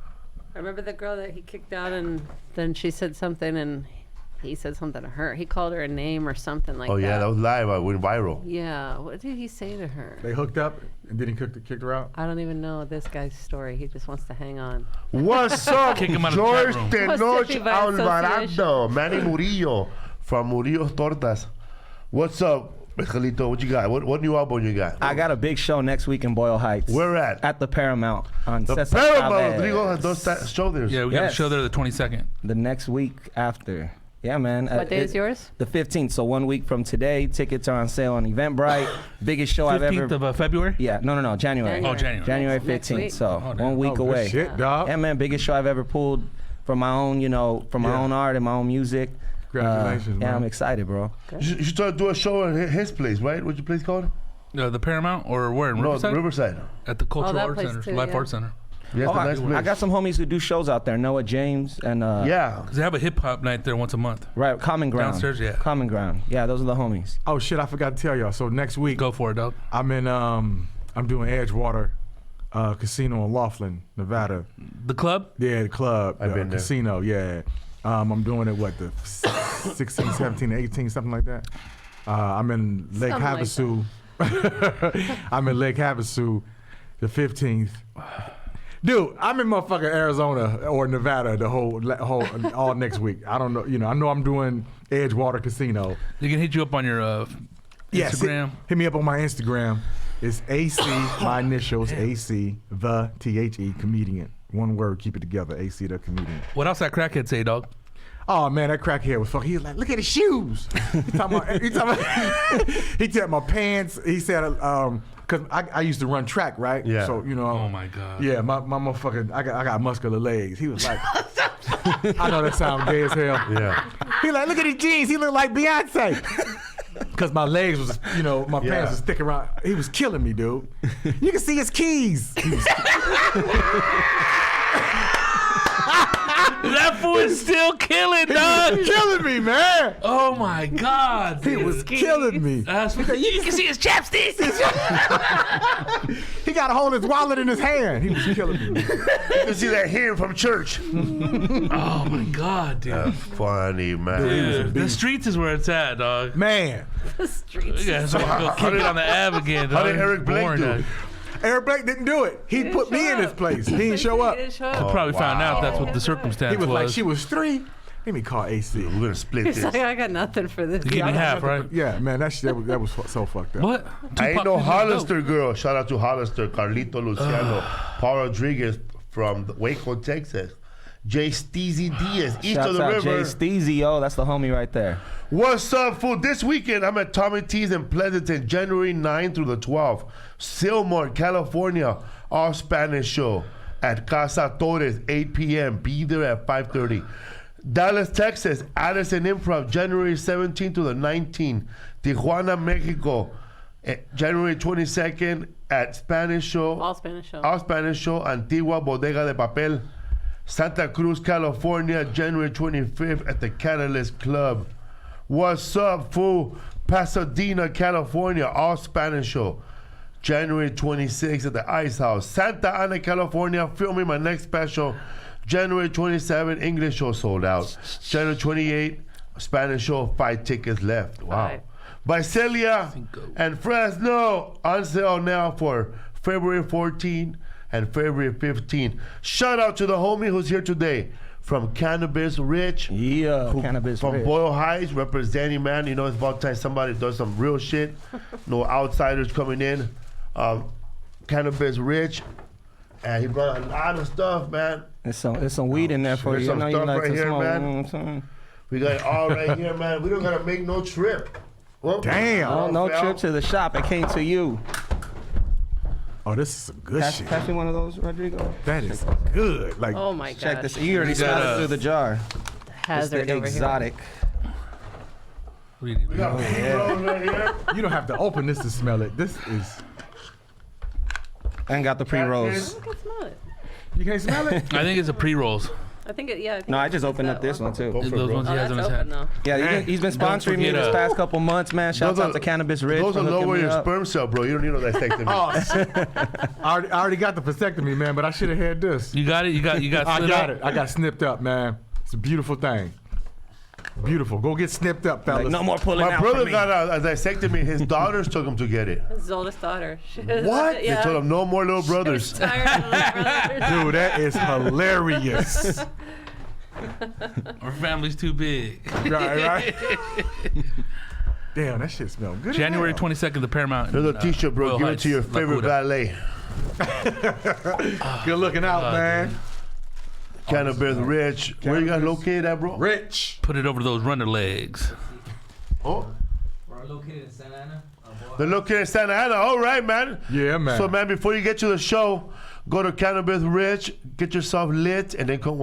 I remember the girl that he kicked out, and then she said something, and he said something to her. He called her a name or something like that. Oh yeah, that was live. I went viral. Yeah. What did he say to her? They hooked up and then he kicked her out. I don't even know this guy's story. He just wants to hang on. What's up, Kick him out of the George chat room. Tenoch Must be by Alvarado, Manny Murillo from Murillo's Tortas. What's up, Mezcalito? What you got? What new album you got? I got a big show next week in Boyle Heights. Where at? At the Paramount on The Cesar Paramount. Chavez. Rodrigo has those shoulders. Yeah, we got Yes. a show there the 22nd. The next week after. Yeah, man. What day is yours? The 15th. So 1 week from today. Tickets are on sale on Eventbrite. Biggest show I've ever. 15th of February? Yeah, no, January. Oh, January. January Next 15th. week. So Oh, damn. 1 week Oh, good away. shit, dog. Yeah, man. Biggest show I've ever pulled from my own, from my Yeah. own art and my own music. Congratulations, Yeah, man. I'm excited, bro. You should start do a show at his place, right? What's your place called? The Paramount or where? In No, Riverside? Riverside. At the Cultural that Arts place Center, too, Life yeah. Arts Center. Yeah, it's a nice place. I got some homies who do shows out there. Noah James and Yeah. Because they have a hip hop night there once a month. right, Common Ground. Downstairs, yeah. Common Ground. Yeah, those are the homies. Oh shit, I forgot to tell y'all. So next week Go for it, dog. I'm in I'm doing Edgewater Casino in Laughlin, Nevada. The club? Yeah, the club, I've the been there. casino, yeah. I'm doing it the 16, 17, 18, something like that. I'm in Lake Something like Havasu. I'm in Lake Havasu the 15th. Dude, I'm in motherfucking Arizona or Nevada the whole all next week. I don't know, I know I'm doing Edgewater Casino. They can hit you up on your Yes, Instagram. hit me up on my Instagram. It's AC, my initials, AC, the THE comedian. One word, keep it together, AC the comedian. What else that crackhead say, dog? Oh man, that crackhead was fucking. He was like, look at his shoes. He talking about, he took my pants. He said, cause I used to run track, right? Yeah. So Oh my God. Yeah, my motherfucking, I got muscular legs. He was like, I know that sounds gay as hell. Yeah. He like, look at his jeans. He look like Beyonce. Cause my legs was, my pants was sticking around. He was killing me, dude. You can see his keys. He was, That fool is still killing, dog. killing me, man. Oh my God. He was killing me. That's what you can see his chapsticks. He got a hold of his wallet in his hand. He was killing me. You can see that hand from church. Oh my God, dude. That's funny, man. Dude, the streets is where it's at, dog. Man. The streets. Yeah, so go kick it on the Ave again, dog. How did Eric Blake Boring, do? dog. Eric Blake didn't do it. He didn't put me show in his up. place. He didn't show up. He didn't show up. Probably found out that's what the He circumstance was like, she was 3. Let me call AC. We're gonna split He's this. like, I got nothing for this. You give me half, right? Yeah, man, that was so fucked up. What? I ain't Tupac no is Hollister dope. girl. Shout out to Hollister, Carlito Luciano, Paul Rodriguez from Waco, Texas. Jay Steezy Diaz, East Shouts of the out River. Jay Steezy, yo, that's the homie right there. What's up, fool? This weekend, I'm at Tommy T's in Pleasanton, January 9th through the 12th. Silmar, California, all Spanish show at Casa Torres, 8 p.m. Be there at 5:30. Dallas, Texas, Addison Improv, January 17th to the 19th. Tijuana, Mexico, January 22nd at Spanish show. All Spanish show. All Spanish show, Antigua Bodega de Papel. Santa Cruz, California, January 25th at the Catalyst Club. What's up, fool? Pasadena, California, all Spanish show. January 26th at the Ice House. Santa Ana, California, filming my next special. January 27th, English show sold out. January 28th, Spanish show, 5 tickets left. Wow. 5. Visalia and Fresno on sale now for February 14 and February 15. Shout out to the homie who's here today from Cannabis Rich. Yeah, Cannabis From Rich. Boyle Heights, representing, man. You know, it's about time somebody does some real shit. No outsiders coming in. Cannabis Rich. And he brought a lot of stuff, man. There's some weed in there for There's you. some I know you stuff like right to here, smoke. man. You know what I'm saying? We got it all right here, man. We don't gotta make no trip. Well, Damn. Oh, no fam. trip to the shop. It came to you. Oh, this is some good shit. Pass me one of those, Rodrigo. That is good. Like, Oh my Check gosh. this. You already smelled it through the jar. It's Hazard the over exotic. What do you need? We got pre-rolls right here. you don't have to open this to smell it. This is, And got the pre-rolls. I can smell it. you can't smell it? I think it's a pre-rolls. I think it. Yeah. I think No, I it's just opened that up this one too. Go for Those it, ones bro. he Oh, has on that's his open head. though. Yeah, he's been Don't sponsoring me forget, this past couple months, man. Shouts Those out are- to Cannabis Rich Those for are hooking lower me your up. sperm cell, bro. You don't need no vasectomy. I already got the vasectomy, man, but I should have had this. You got it? You got I split got up? it. I got snipped up, man. It's a beautiful thing. Beautiful. Go get snipped up, fellas. Like, no more pulling My out brother for me. got a vasectomy. His daughters took him to get it. His oldest daughter. What? Yeah. They told him no more little brothers. Tired of little brothers. Dude, that is hilarious. Our family's too big. right? Damn, that shit smells good. as January hell. 22nd, the Paramount. Here's a t-shirt, bro. Royal Give it Heights, to your La favorite Cura. valet. Good looking out, man. Cannabis Rich. Where you guys located at, bro? Rich. Put it over those runner legs. Oh, We're located in Santa Ana. they're located in Santa Ana. All right, man. Yeah, man. So, man, before you get to the show, go to Cannabis Rich, get yourself lit, and then come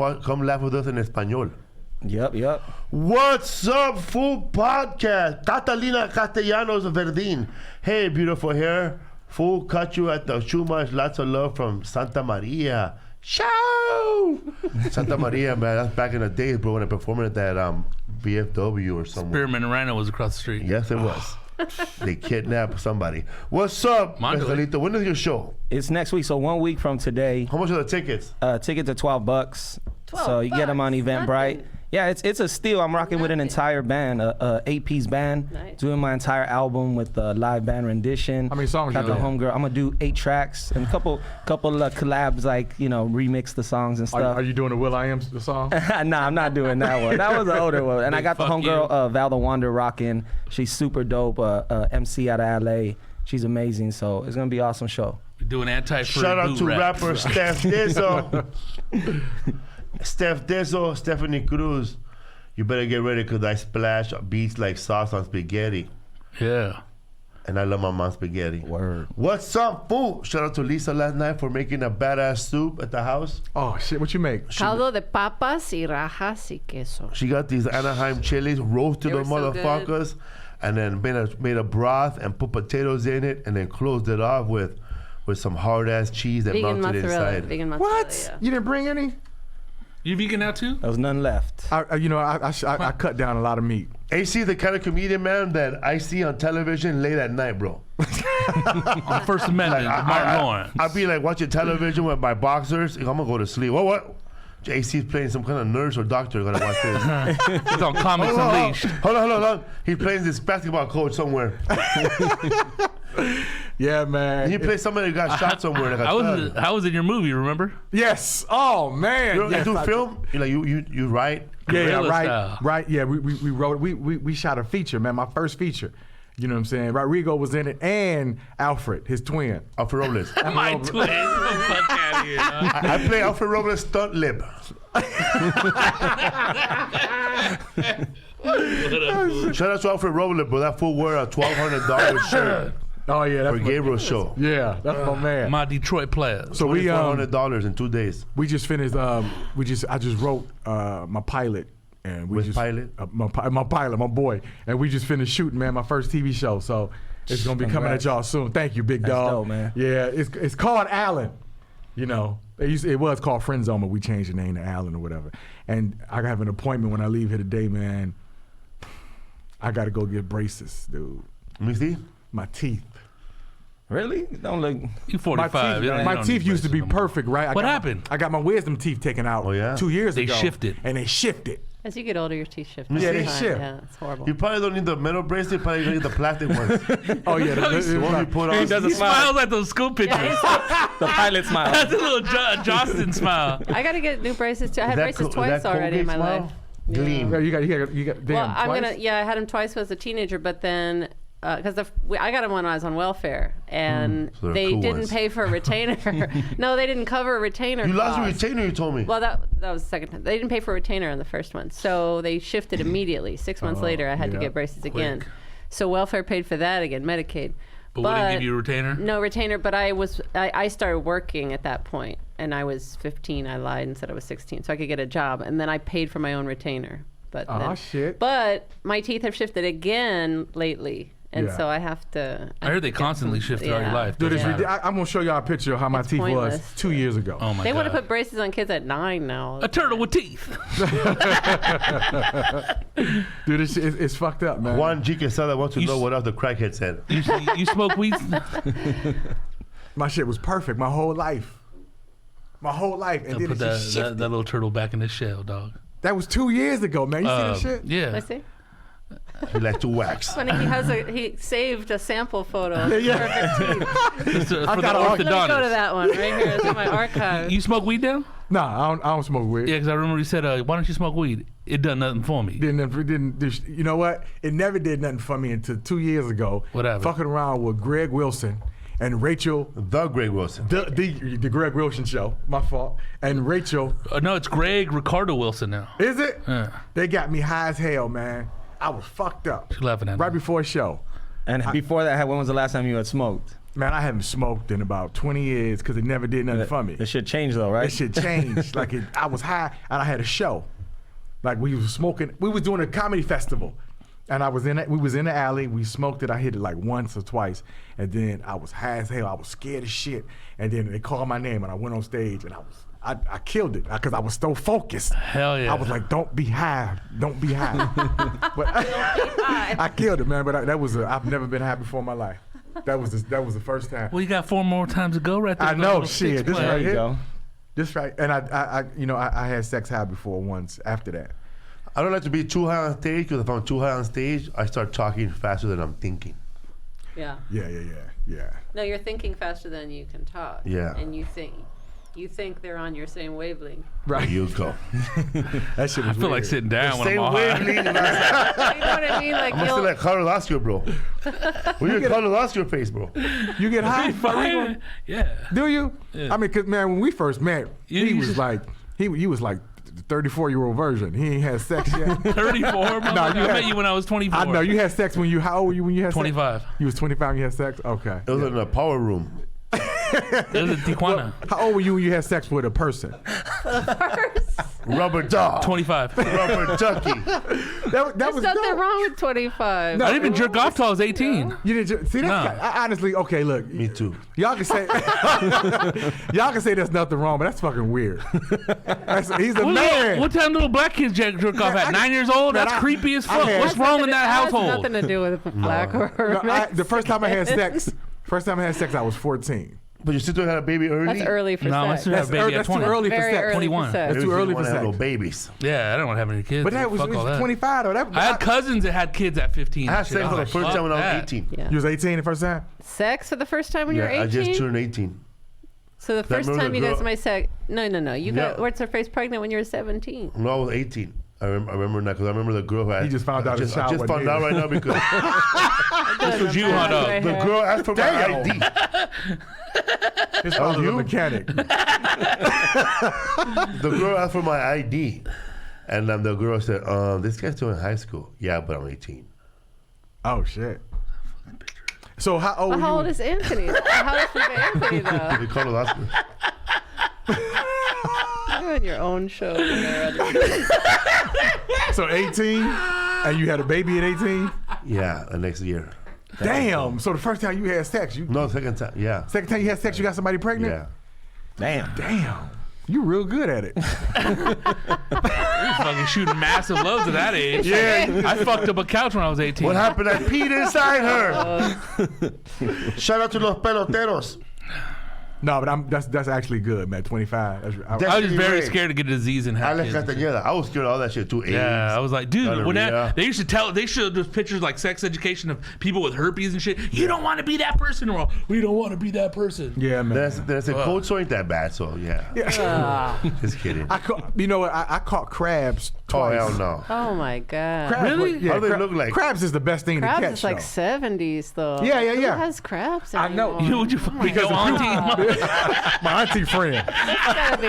laugh with us in Espanol. Yep. What's up, Food Podcast? Catalina Castellanos Verdin. Hey, beautiful hair. Fool caught you at the Chumash. Lots of love from Santa Maria. Show! Santa Maria, man. That's back in the days, bro, when I performed at that BFW or somewhere. Spearmint and Rhino was across the street. Yes, it was. They kidnapped somebody. What's up, Angelito? When is your show? It's next week, so 1 week from today. How much are the tickets? Tickets are $12. So you get them on Eventbrite. Nothing. Yeah, it's a steal. I'm rocking with an entire band, a 8-piece band, Nice. doing my entire album with a live band rendition. How many songs Got you the doing? homegirl. I'm gonna do 8 tracks and a couple collabs, like remix the songs and stuff. Are you doing the Will I Am song? Nah, I'm not doing that one. That was an older one. And I got the Fuck homegirl Val the Wander rocking. She's super dope. MC out of LA. She's amazing. So it's gonna be an awesome show. We're doing anti-free Shout out boot to rap. rapper Steph Dizzo. Steph Dizzo, Stephanie Cruz. You better get ready because I splash beats like sauce on spaghetti. Yeah. And I love my mom's spaghetti. Word. What's up, fool? Shout out to Lisa last night for making a badass soup at the house. Oh shit! What you make? Caldo de papas y rajas y queso. She got these Anaheim chilies, roasted They the were so good. motherfuckers, and then made a broth and put potatoes in it, and then closed it off with some hard ass cheese that Vegan melted mozzarella. inside. Vegan mozzarella. What? Yeah. You didn't bring any? You vegan now too? There was none left. I cut down a lot of meat. AC, the kind of comedian, man, that I see on television late at night, bro. On First Amendment, Martin Lawrence. I'd be like watching television with my boxers. I'm gonna go to sleep. What? AC's playing some kind of nurse or doctor. Gonna watch this. It's on Comics Hold on, Unleashed. hold on. He's playing this basketball coach somewhere. Yeah, man. He played somebody who got shot somewhere. Like I was in your movie, remember? Yes. Oh man. you Yes, do I- film? You write? Yeah, Guerrilla right. style. Right. Yeah, we wrote. We shot a feature, man. My first feature. You know what I'm saying? Rodrigo was in it, and Alfred, his twin. Alfred Robles. My twin. Get the fuck out of here, huh? I play Alfred Robles' stunt lip. Shout out to Alfred Robles, bro. That fool wore a $1,200 shirt Oh yeah, that's for Gabriel's show. Yeah, that's my man. My Detroit players. So we $2,400 in 2 days. we just finished. I just wrote my pilot, and we Which just pilot? my pilot, my boy, and we just finished shooting, man. My first TV show, so it's gonna be coming at Congrats. y'all soon. Thank you, big That's dog. dope, man. Yeah, it's called Allan. You know, it was called Friend Zone, but we changed the name to Allan or whatever. And I have an appointment when I leave here today, man. I gotta go get braces, dude. Let me see. My teeth. Really? Don't look. You 45. you My don't teeth need used to be braces no more. perfect, right? What happened? I got my wisdom teeth taken out Oh, yeah? 2 years They ago. shifted. And they shifted. As you get older, your teeth shift. Yeah, all the they time. shift. Yeah, it's horrible. You probably don't need the metal bracelet. You probably need the plastic ones. Oh yeah, The one you put on. doesn't He smile. smiles at those school pictures. The pilot smile. That's a little Justin smile. I got to get new braces too. I had braces twice already in my life. Gleam. Yeah, you got damn. Well, I'm twice? gonna. Yeah, I had them twice as a teenager, but then because I got them when I was on welfare, and so they're they cool didn't ones. pay for a retainer. No, they didn't cover a retainer. You lost your cost. retainer, you told me. Well, that was the second time. They didn't pay for a retainer on the first one, so they shifted immediately. 6 months later, I had to yeah. get braces again. So welfare paid for that again, Medicaid. But would it give you a retainer? No retainer, but I started working at that point, and I was 15. I lied and said I was 16, so I could get a job, and then I paid for my own retainer. But Aw, shit. But my teeth have shifted again lately, and Yeah. so I have to. I heard they get constantly some- shift throughout your life. Dude, it's Doesn't matter. I'm gonna show y'all a picture of how my It's teeth pointless. was 2 years ago. Oh my They god. want to put braces on kids at 9 now. a turtle with teeth. Dude, it's fucked up, man. Juan G. Quesada wants to You know s- what else the crackhead said. You smoke weed? My shit was perfect my whole life. My whole life, and then Put it that, just that, shifted. that little turtle back in his shell, dog. That was 2 years ago, man. You see this shit? Yeah. I see. He likes to wax. Funny, he saved a sample photo. Of Yeah. perfect teeth. It's, for I the got a- Let me go to orthodontist. that one right here. It's in my archive. You smoke weed now? Nah, I don't smoke weed. Yeah, because I remember you said, why don't you smoke weed? It done nothing for me. You know what? It never did nothing for me until 2 years ago. What happened? Fucking around with Greg Wilson and Rachel, The Greg Wilson. the Greg Wilson show. My fault. And Rachel, No, it's Greg Ricardo Wilson now. is it? Yeah. They got me high as hell, man. I was fucked up. She's laughing at me. Right before a show. And before that, when was the last time you had smoked? Man, I haven't smoked in about 20 years because it never did nothing for me. This shit changed though, right? That shit changed. I was high and I had a show. Like we was smoking. We was doing a comedy festival And we was in the alley. We smoked it. I hit it like once or twice, and then I was high as hell. I was scared as shit. And then they called my name, and I went on stage, and I killed it because I was so focused. Hell yeah. I was like, "Don't be high, don't be high." But I killed it, man. But I've never been high before in my life. That was the first time. Well, you got 4 more times to go right there. I know, shit. This There right you here. go. This right, and I had sex high before once. After that. I don't like to be too high on stage because if I'm too high on stage, I start talking faster than I'm thinking. Yeah. Yeah. No, you're thinking faster than you can talk. Yeah. And you think they're on your same wavelength. Right. There you go. That shit was I feel like weird. sitting down when I'm Same all high. wavelength. You know what I mean? Like I'm still like Carlos Oscar, bro. We get Carlos Oscar face, bro. You get high? Fine. Yeah. Do you? Yeah. I mean, cause man, when we first met, he was like the 34-year-old version. He ain't had sex yet. 34. I you had- met you when I was 24. I know you had sex when you. How old were you when you had 25. sex? You was 25 when you had sex. Okay. It was in a power room. It was in Tijuana. How old were you when you had sex with a person? Rubber dog. 25. Rubber ducky. That There's was nothing dope. wrong with 25. No. I didn't even jerk off till I was 18. You didn't see that? No. I honestly, okay, look. Me too. Y'all can say there's nothing wrong, but that's fucking weird. He's a man. What time little black kids jerk off at? 9 years old? Man, That's creepy as I fuck. had- What's wrong in that has household? nothing to do with black or No, the first time I had sex, I was 14. But your sister had a baby early? That's early for No, my sex. sister had a baby at That's too 20. early for Very sex. early 21. for sex. That's too early for want to have sex. no babies. Yeah, I don't want to have any kids. But that was Fuck all that. 25 though. That, I had cousins that had kids at 15. I had and shit. sex for the was first like, time when I was fuck that. 18. Yeah. You was 18 the first time? Sex for the first time when you were Yeah, 18? I just turned 18. So the first remember time the you guys girl- might sex? No. You Yeah. got what's her face pregnant when you were 17? No, I was 18. I remember that because I remember the girl who had. He just found out I his just, I child just wasn't found out right now because This was you, huh, dog? the girl asked for my Damn. ID. His father's a you? mechanic. The girl asked for my ID. And the girl said, this guy's still in high school. Yeah, but I'm 18. Oh shit. So how old? Well, were how you? old is Anthony? How old is Felipe Anthony though? They call it Oscar. You're on your own show. There. So 18, and you had a baby at 18. Yeah, the next year. Damn. So the first time you had sex, No, second time. Yeah. second time you had sex, you got somebody pregnant. Yeah. Damn. You real good at it. You fucking shooting massive loads at that age. Yeah. I fucked up a couch when I was 18. What happened? I peed inside her. Shout out to los peloteros. No, but that's actually good, man. 25. I was just very Ray. scared to get a disease and have Alex kids. Castañeda. I was scared of all that shit too. Yeah, I was like, dude, when Gonorrhea. they used to those pictures like sex education of people with herpes and shit. You don't want to be that person, or we don't want to be that person. Yeah, man. There's a cold sore ain't that bad, so yeah. Just kidding. You know what? I caught crabs Oh twice. hell no. Oh my God. Crabs, Really? Yeah, How do they look like? Crabs is the best thing Crabs to catch. is like though. 70s though. Yeah, yeah, yeah. Who has crabs I know. anymore? You would you fucking Because go of auntie? My auntie friend. Gotta be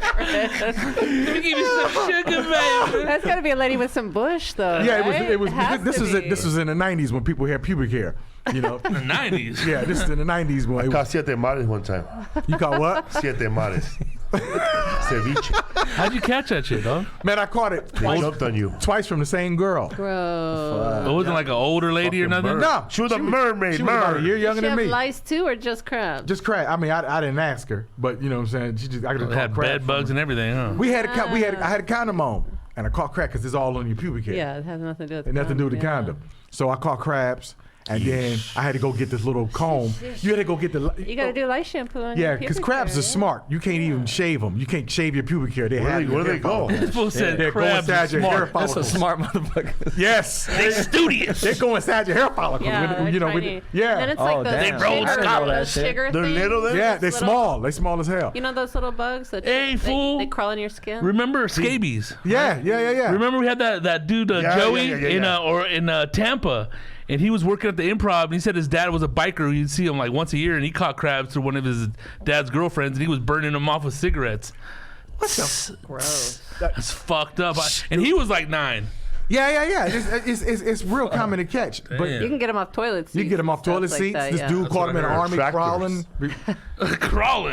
Let me give you some sugar, baby. That's gotta be a lady with some bush though. Yeah, right? it was. Has This to was be. this was in the 90s when people had pubic hair. You know. In the 90s. Yeah, this is in the 90s when it Caught was, siete mares one time. you caught what? Siete mares. Ceviche. How'd you catch that shit, dog? Man, I caught it They jumped on you. twice from the same girl. Gross. It wasn't like an older lady or Fucking nothing? bird. No, She was a mermaid. She was about a year Does younger she than have me. lice too, or just crabs? Just crab. I mean, I didn't ask her, but you know what I'm saying. She just I could have It caught had crab. bed bugs and everything, huh? I had a condom on, and I caught crab because it's all on your pubic hair. Yeah, it has nothing to do with It had nothing to do with the yeah. condom. So I caught crabs, and then I had to go get this little comb. You had to go get the. You gotta do lice shampoo on Yeah, your because pubic crabs hair, are smart. You can't even shave them. You can't shave your pubic hair. They have Where do they go? This fool said They go crabs inside are your hair smart. That's a follicles. smart motherfucker. Yes, They studious. they go inside your hair follicles. Yeah, when- you know, they're when- tiny. yeah. And then it's Oh, like those damn. They rolled sugar, Scott. those sugar They're things. little then? Yeah, they're Little- small. They small as hell. You know those little bugs that Hey, they, fool. they crawl in your skin? Remember scabies? Yeah. Remember we had that dude Yeah, Joey yeah. in Tampa, and he was working at the Improv, and he said his dad was a biker. You'd see him like once a year, and he caught crabs through one of his dad's girlfriends, and he was burning them off with cigarettes. Gross. That's fucked up. And he was like 9. Yeah. It's real common to catch. But Damn. You can get them off toilet seats. you get them off and stuff toilet like seats. that, This yeah. dude That's caught what him in the I heard. army Tractors.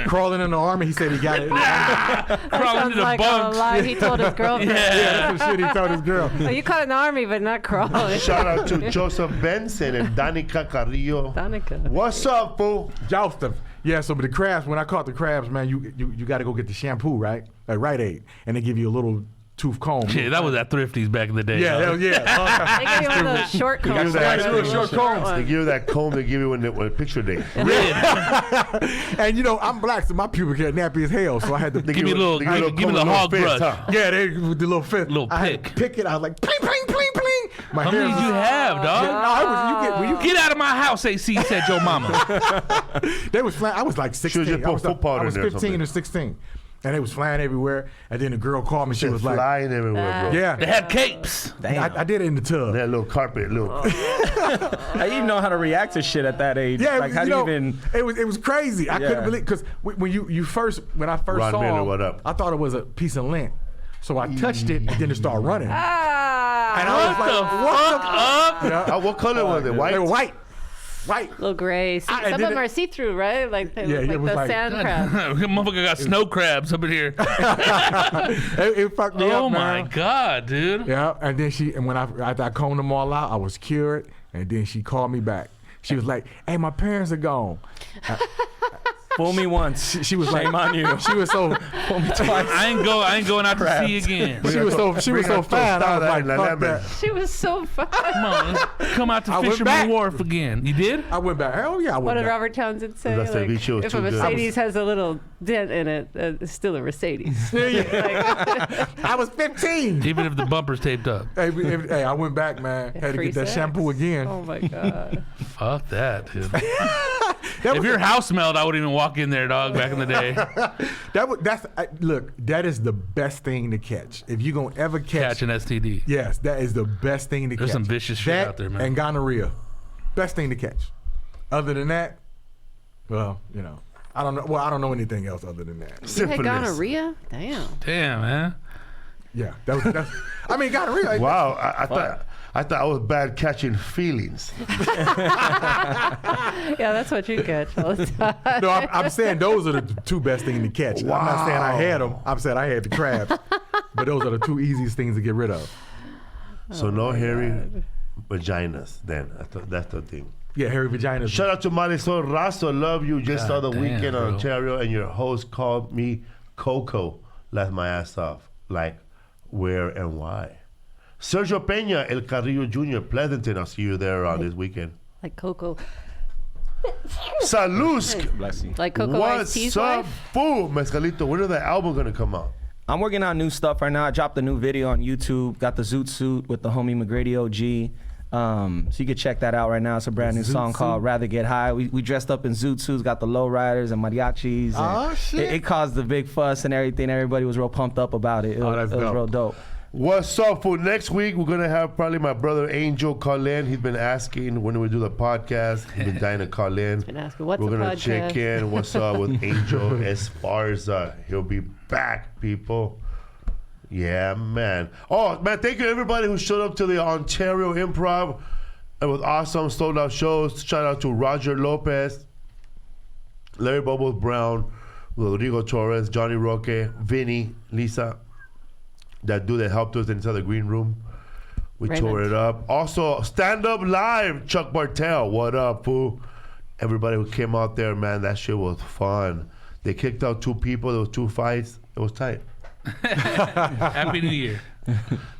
crawling in the army. He said he got it. That Crawling sounds to the like a bunks. lie he told his girlfriend. Yeah. That's the shit he told his girl. Oh, you caught in the army, but not crawling. Shout out to Joseph Benson and Danica Carrillo. Danica. What's up, fool? Jousting. Yeah, so but the crabs, when I caught the crabs, man, you got to go get the shampoo, right? At Rite Aid. And they give you a little tooth comb. Shit, that was at Thrifty's back in the day. Yeah, dog. they They give you one of those short combs. that right? little short combs. They give you that comb they give you when picture day. And you know, I'm black, so my pubic hair nappy as hell, so I had to Give me a little, they give you a give me comb the with a hog fist, brush. huh? Yeah, they with the little fifth. Little I had to pick. pick it. I was like, pling, pling, pling, pling. My How many did you have, Yeah, dog? no, I was, when you Get out of my house, AC said your mama. they was flying. I was like 16. just put foot powder I was in there or 15 something. or 16. And they was flying everywhere. And then the girl called me. She Shit was like, flying everywhere, bro. yeah. They had capes. Damn. I did it in the tub. That little carpet, little. How you know how to react to shit at that age? Yeah, like how do you even? It was crazy. I Yeah. couldn't believe because when I first Ron saw Miller, him, what up? I thought it was a piece of lint. So I touched it and then it started running. Ah, And I was like, what the fuck? Yeah. What color was it? White? They were white. White. little gray. Some and of then them are see-through, right? Like they Yeah, look it like was the like- sand crab. Motherfucker got snow crabs up in here. It fucked me up, Oh my man. God, dude. Yeah, and then when after I combed them all out, I was cured, and then she called me back. She was like, "Hey, my parents are gone." Fool me once. She was Shame like, on you. She was so, Fool me twice. I ain't going out to sea again. she was so fine. I was like, La fuck lemon. that. She was so fun. Come on, let's come out to I went Fisherman back. Wharf again. You did? I went back. Hell yeah, I What went did back. Robert Townsend say? That ceviche was If too a good. Mercedes has a little dent in it, it's still a Mercedes. I was 15. Even if the bumper's taped up. Hey, I went back, man. Had to Free get that sex. shampoo again. Oh my God. Fuck that, dude. That If was- your house smelled, I wouldn't even walk in there, dog, back in the day. Look, that is the best thing to catch. If you're gonna ever Catch an STD. yes, that is the best thing to catch. There's some vicious shit That out there, man. And gonorrhea, best thing to catch. Other than that, well, you know, I don't know. Well, I don't know anything else other than that. You had Syphilis. gonorrhea? Damn. Damn, man. Yeah, that's. I mean, gonorrhea. Wow, I thought I was bad catching feelings. Yeah, that's what you catch all the time. No, I'm saying those are the two best things to catch. I'm not saying I had them. I'm saying I had the crabs. But those are the two easiest things to get rid of. So no hairy vaginas then. That's the thing. Yeah, hairy vaginas. Shout out to Marisol Razo. Love you. Just saw the damn, weekend bro. on Ontario, and your host called me Coco. Laughed my ass off. Like, where and why? Sergio Peña, El Carrillo Jr., Pleasanton. I'll see you there on this weekend. Like Coco. Salusk. Bless you. Like Coco Ice T's What's up, wife? fool? Mezcalito, when is that album going to come out? I'm working on new stuff right now. I dropped a new video on YouTube. Got the Zoot Suit with the homie McGrady OG. So you can check that out right now. It's a brand new Zoot song called Suit? Rather Get High. We dressed up in zoot suits, got the lowriders and mariachis. And Oh, shit. It caused a big fuss and everything. Everybody was real pumped up about it. It Oh, was, that's it was dope. real dope. What's up, fool? Next week, we're going to have probably my brother Angel call in. He's been asking when we do the podcast. He's been dying to call in. Been asking, what's We're the gonna podcast? check in. What's up with Angel Esparza? He'll be back, people. Yeah, man. Oh, man, thank you everybody who showed up to the Ontario Improv. It was awesome, sold out shows. Shout out to Roger Lopez, Larry Bubbles Brown, Rodrigo Torres, Johnny Rourke, Vinny, Lisa. That dude that helped us inside the green room. We tore Raymond. it up. Also, stand up live, Chuck Bartel. What up, fool? Everybody who came out there, man, that shit was fun. They kicked out 2 people. There was 2 fights. It was tight. Happy New Year.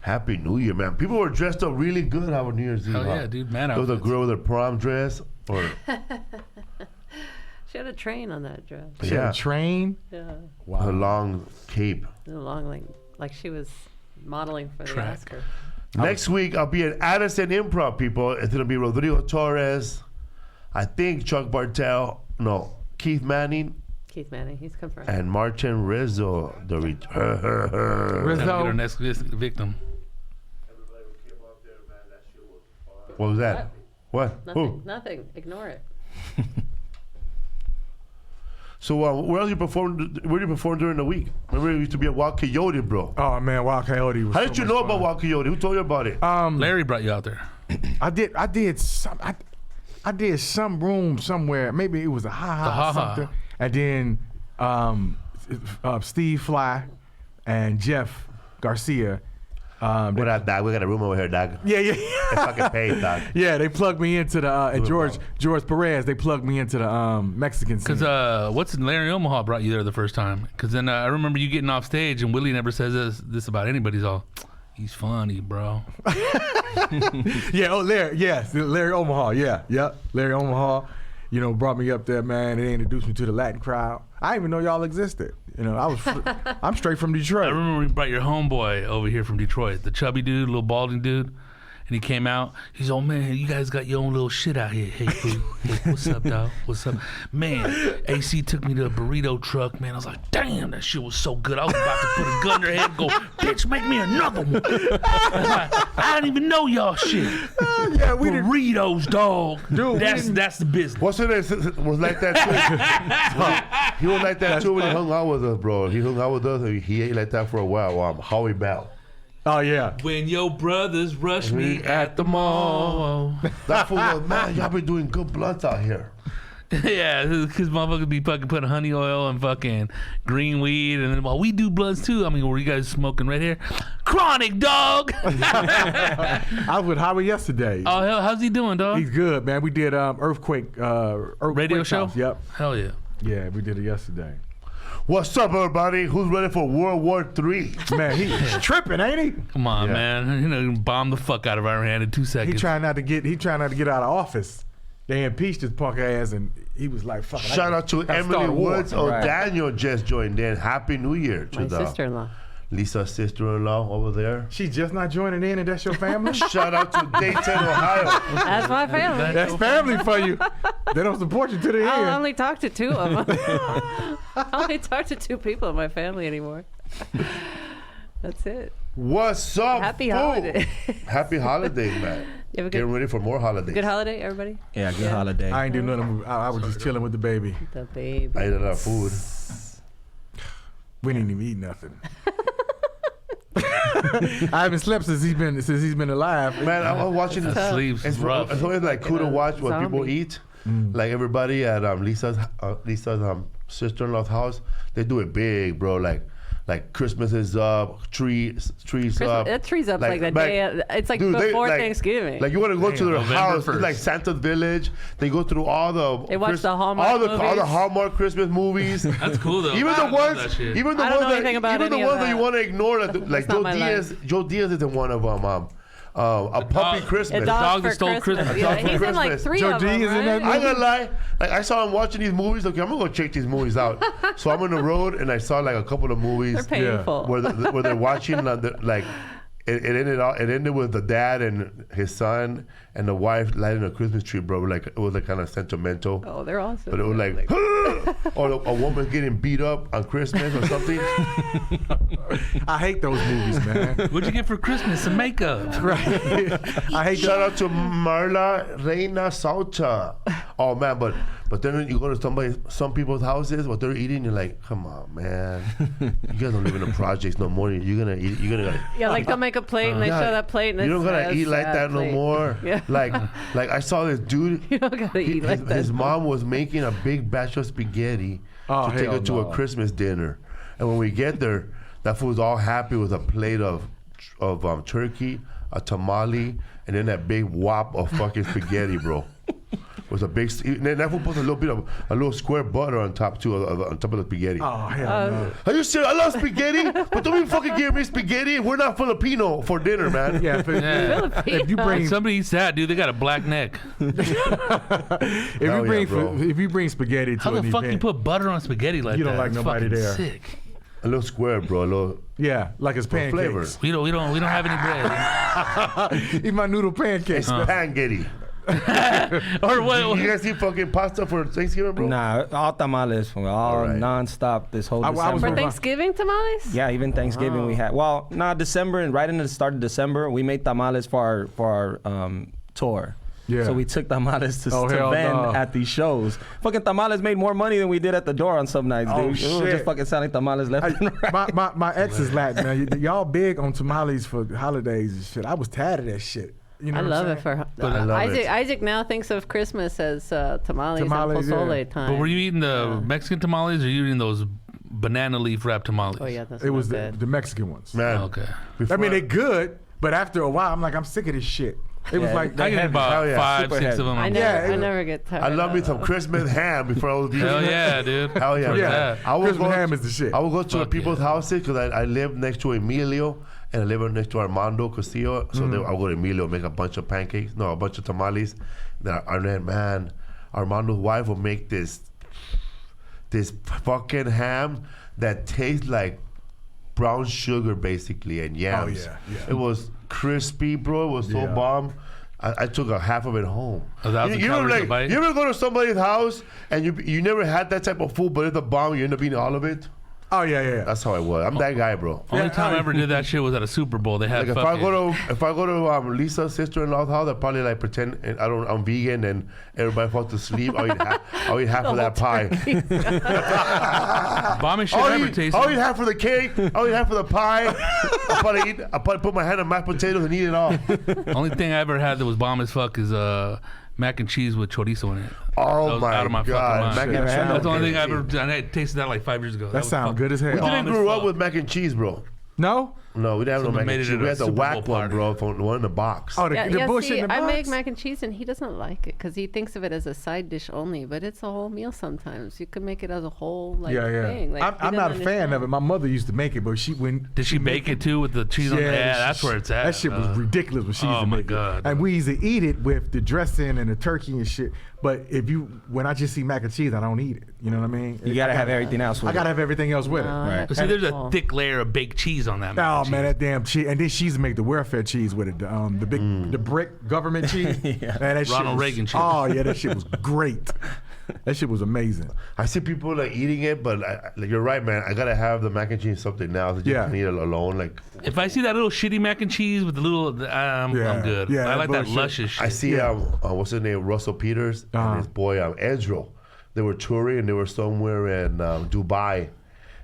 Happy New Year, man. People were dressed up really good on New Year's Eve. Hell huh? yeah, dude. Man There was a outfits. girl with a prom dress. Or She had a train on that dress. She had yeah, a train. Yeah. a long cape. Long, like she was modeling for the Track. Oscar. Next week, I'll be at Addison Improv, people. It's going to be Rodrigo Torres. I think Chuck Bartel. No, Keith Manning. Keith Manning, he's confirmed. And Martin Rizzo. The Gotta get our Rizzo. next victim. What was that? What? Nothing. Who? Nothing. Ignore it. So where else you perform? Where do you perform during the week? Remember, you used to be at Wild Coyote, bro. Oh man, Wild Coyote was. How so did you much know fun. about Wild Coyote? Who told you about it? Larry brought you out there. I did some room somewhere. Maybe it was a The ha-ha or Ha-Ha. something. And then Steve Fly and Jeff Garcia. What up, dog? We got a room over here, dog. Yeah. It's fucking paid, dog. Yeah, they plugged me into the and George Perez. They plugged me into the Mexican scene. Because what's Larry Omaha brought you there the first time? Because then I remember you getting off stage and Willie never says this about anybody. He's all, he's funny, bro. Yeah, Larry Omaha. Yeah, Larry Omaha. You know, brought me up there, man. They introduced me to the Latin crowd. I didn't even know y'all existed. You know, I'm straight from I Detroit. remember you brought your homeboy over here from Detroit, the chubby dude, little balding dude. And he came out. He's oh man, you guys got your own little shit out here. Hey, fool. Hey, what's up, dog? What's up, man? AC took me to a burrito truck, man. I was like, damn, that shit was so good. I was about to put a gun in their head and go, bitch, make me another one. I didn't even know y'all shit. Yeah, we did. Burritos, dog. Dude, that's the business. What's it was like that too? He was like that too when he hung out with us, bro. He hung out with us and he ate like that for a while. Howie Bell. Oh yeah. When your brothers rush me at the mall. That fool was, man, y'all been doing good blunts out here. Yeah, because motherfuckers be fucking putting honey oil and fucking green weed, and then while we do blunts too. I mean, were you guys smoking right here? Chronic, dog. I was with Howie yesterday. Oh hell, how's he doing, dog? He's good, man. We did Earthquake Radio show. House. Yep. Hell yeah. Yeah, we did it yesterday. What's up, everybody? Who's ready for World War III? Man, he's tripping, ain't he? Come on, Yeah. man. You know, bomb the fuck out of Iran in 2 seconds. He trying not to get out of office. They impeached his punk ass, and he was like, "Fuck." Shout out to Emily Woods. Oh, Right. Daniel just joined in. Happy New Year to My the sister-in-law. Lisa's sister-in-law over there. She just not joining in, and that's your family. Shout out to Dayton, Ohio. That's my family. That's family for you. They don't support you to the I end. only talk to 2 of them. I only talk to 2 people in my family anymore. That's it. What's up, Happy fool? holiday. Happy holiday, man. You have a Getting good, ready for more holidays. good holiday, everybody? Yeah, good holiday. I ain't do nothing. I was just chilling with the baby. The baby. I ate a lot of food. We didn't even eat nothing. I haven't slept since he's been alive. Man, I was watching this. That sleep's It's rough. always like cool to watch what people Zombie. eat. Like everybody at Lisa's sister-in-law's house, they do it big, bro. Like Christmas is up, trees up. That tree's up like the day. It's like dude, before Thanksgiving. Like you want to go to their November house, 1st. it's like Santa's Village. They go through all the They watch the Hallmark all the movies. Hallmark Christmas movies. That's cool though. Even I the love ones, that shit. even the I don't ones know anything about even the any of ones that you that. want to ignore, like not Joe my Diaz. life. Joe Diaz isn't one of them. A puppy dog- Christmas. A dog dog that for stole Christmas. Christmas. Yeah, A dog for he's in like Christmas. 3 Joe of them, D is in that right? I ain't gonna lie. Like I saw him watching these movies. Okay, I'm gonna go check these movies out. So I'm on the road and I saw like a couple of movies They're painful. where they're watching like it ended with the dad and his son and the wife lighting a Christmas tree, bro. Like it was like kind of sentimental. Oh, they're awesome. But it was like, or a woman getting beat up on Christmas or something. I hate those movies, man. What'd you get for Christmas? Some makeup. Right? I hate Shout out to Marla Reina Saucha. Oh man, but then you go to some people's houses, what they're eating, you're like, come on, man. You guys don't live in the projects no more. You're gonna eat. You're gonna. Yeah, like they'll make a plate and they Yeah, show that plate and you don't it's gotta a eat like sad that no plate. more. Yeah. Like I saw this dude. You don't gotta eat like that. His mom was making a big batch of spaghetti Oh, to take hell her to no. a Christmas dinner, and when we get there, that fool's all happy with a plate of turkey, a tamale, and then that big whop of fucking spaghetti, bro. Was a big. And then that fool puts a little square butter on top too, on top of the spaghetti. Oh hell no. Are you serious? I love spaghetti, but don't even fucking give me spaghetti. We're not Filipino for dinner, man. Yeah, if you bring If somebody eats that, dude, they got a black neck. if you bring spaghetti to How an the fuck event, you put butter on spaghetti like that? You don't like It's nobody fucking there. Sick. A little square, bro. A little yeah, like it's pancakes. flavor. We don't have any bread. Eat my noodle pancakes. Spaghetti. Or what? You guys eat fucking pasta for Thanksgiving, bro? Nah, all tamales from all right. nonstop this whole I was December. For with my- Thanksgiving tamales? Yeah, even Thanksgiving we had. Well, December and right into the start of December, we made tamales for our tour. Yeah. So we took tamales to Oh, hell vend no. at these shows. Fucking tamales made more money than we did at the door on some nights, dude. Oh, We were shit. just fucking selling tamales left and right. my ex is Latin, man. Y'all big on tamales for holidays and shit. I was tired of that shit. You know I what love I'm it for I love Isaac. it. Isaac now thinks of Christmas as tamales and Tamales, pozole yeah. time. But were you eating the Mexican tamales or you eating those banana leaf wrapped tamales? Oh yeah, that's It was good. the Mexican ones. Man, Oh, okay. I mean, they good, but after a while, I'm like, I'm sick of this shit. It was Yeah, like, I get Hell about yeah. 5, Super 6 heavy. of them. I Yeah, never get tired. I love me of some those. Christmas ham before I was eating. Hell yeah, dude. Hell yeah. Yeah. I will Christmas go ham is the shit. I will go to Fuck people's yeah. houses because I live next to Emilio and I live next to Armando Castillo. So I'll go to Emilio, make a bunch of pancakes, no, a bunch of tamales. Then man, Armando's wife will make this fucking ham that tastes like brown sugar basically and yams. yeah, yeah. It was crispy, bro. It was so Yeah. bomb. I took a half of it home. 1,000 You ever, calories a bite? you ever go to somebody's house and you never had that type of food, but it's a bomb, you end up eating all of it? oh yeah. That's how I was. I'm that guy, bro. Only time I ever did that shit was at a Super Bowl. They had Like if I go to Lisa's sister-in-law's house, I probably like pretend and I'm vegan and everybody falls to sleep. I'll eat half of that pie. bombing shit I ever tasted. I'll eat half of the cake. I'll eat half of the pie. I'll probably put my hand on mashed potatoes and eat it all. Only thing I ever had that was bomb as fuck is mac and cheese with chorizo in it. Oh That was my out of my God. fucking Mac mind. and cheese. That's the only thing I ever done. I tasted that like 5 years ago. That was sounds fuck- good as We hell. Bomb didn't as grow up fuck. with mac and cheese, bro. No? No, we didn't have no Someone mac made and it cheese. at We a had the Super whack Bowl one, party. bro, from the one in the box. Oh, the bullshit see, in the I box? make mac and cheese and he doesn't like it because he thinks of it as a side dish only, but it's a whole meal sometimes. You can make it as a whole thing. Like, I'm not a fan of it. My mother used to make it, but Did she bake it too with the cheese on it? Yeah, that's where it's at. That shit was ridiculous when she used oh to my make God, it. And we used to eat it with the dressing and the turkey and shit. But when I just see mac and cheese, I don't eat it. You know what I mean? You gotta have everything else with I gotta it. have everything else with it. Right. But see, there's a thick layer of baked cheese on that. mac Oh and man, cheese. that damn cheese! And then she used to make the welfare cheese with it, the big, the brick government cheese. Yeah. Man, that shit Ronald was- Reagan cheese. Oh yeah, that shit was great. That shit was amazing. I see people like eating it, but like, you're right, man. I gotta have the mac and cheese something now that you Yeah. can eat it alone. Like If I see that little shitty mac and cheese with the little, I'm good. Yeah, I like that bullshit. luscious shit. I see, what's his name, Russell Peters and his boy Ezra. They were touring and they were somewhere in Dubai,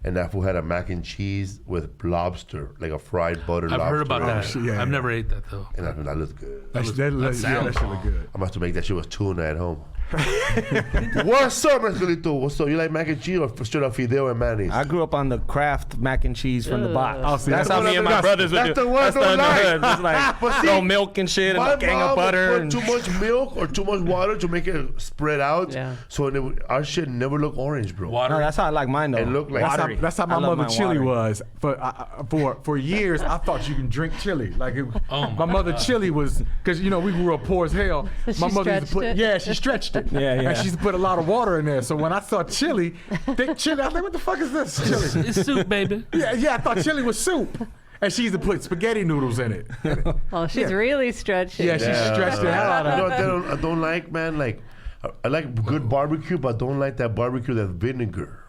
and that fool had a mac and cheese with lobster, like a fried butter I've lobster. heard about that. shit, yeah, I've yeah. never ate that though. And that looks good. That sounds shit look good. I'm about to make that shit with tuna at home. What's up, Marcelito? What's up? You like mac and cheese or straight up fideo and mayonnaise? I grew up on the Kraft mac and cheese from the box. Oh, see, that's that's how the me and one my I- brothers would that's do. the one I That's the don't like. hood. Just like But see, no milk and shit and My a gang mom of would butter. put And too much milk or too much water to make it spread out. Yeah. So our shit never look orange, bro. Water. no, that's how I like mine though. It looked like- That's Watery. how I my love mother mine chili watery. was. For years, I thought you can drink chili. Like Oh my mother chili was because we grew up poor as hell. She My mother used to put stretched it? yeah, she stretched it. Yeah, yeah. And she used to put a lot of water in there. So when I saw chili, thick chili, I was like, what the fuck is this chili? It's soup, baby. Yeah, I thought chili was soup. And she used to put spaghetti noodles in it. Oh, she's Yeah. really stretching. Yeah, she stretched the hell out You of know it. what I don't like, man? Like, I like good barbecue, but I don't like that barbecue that's vinegar.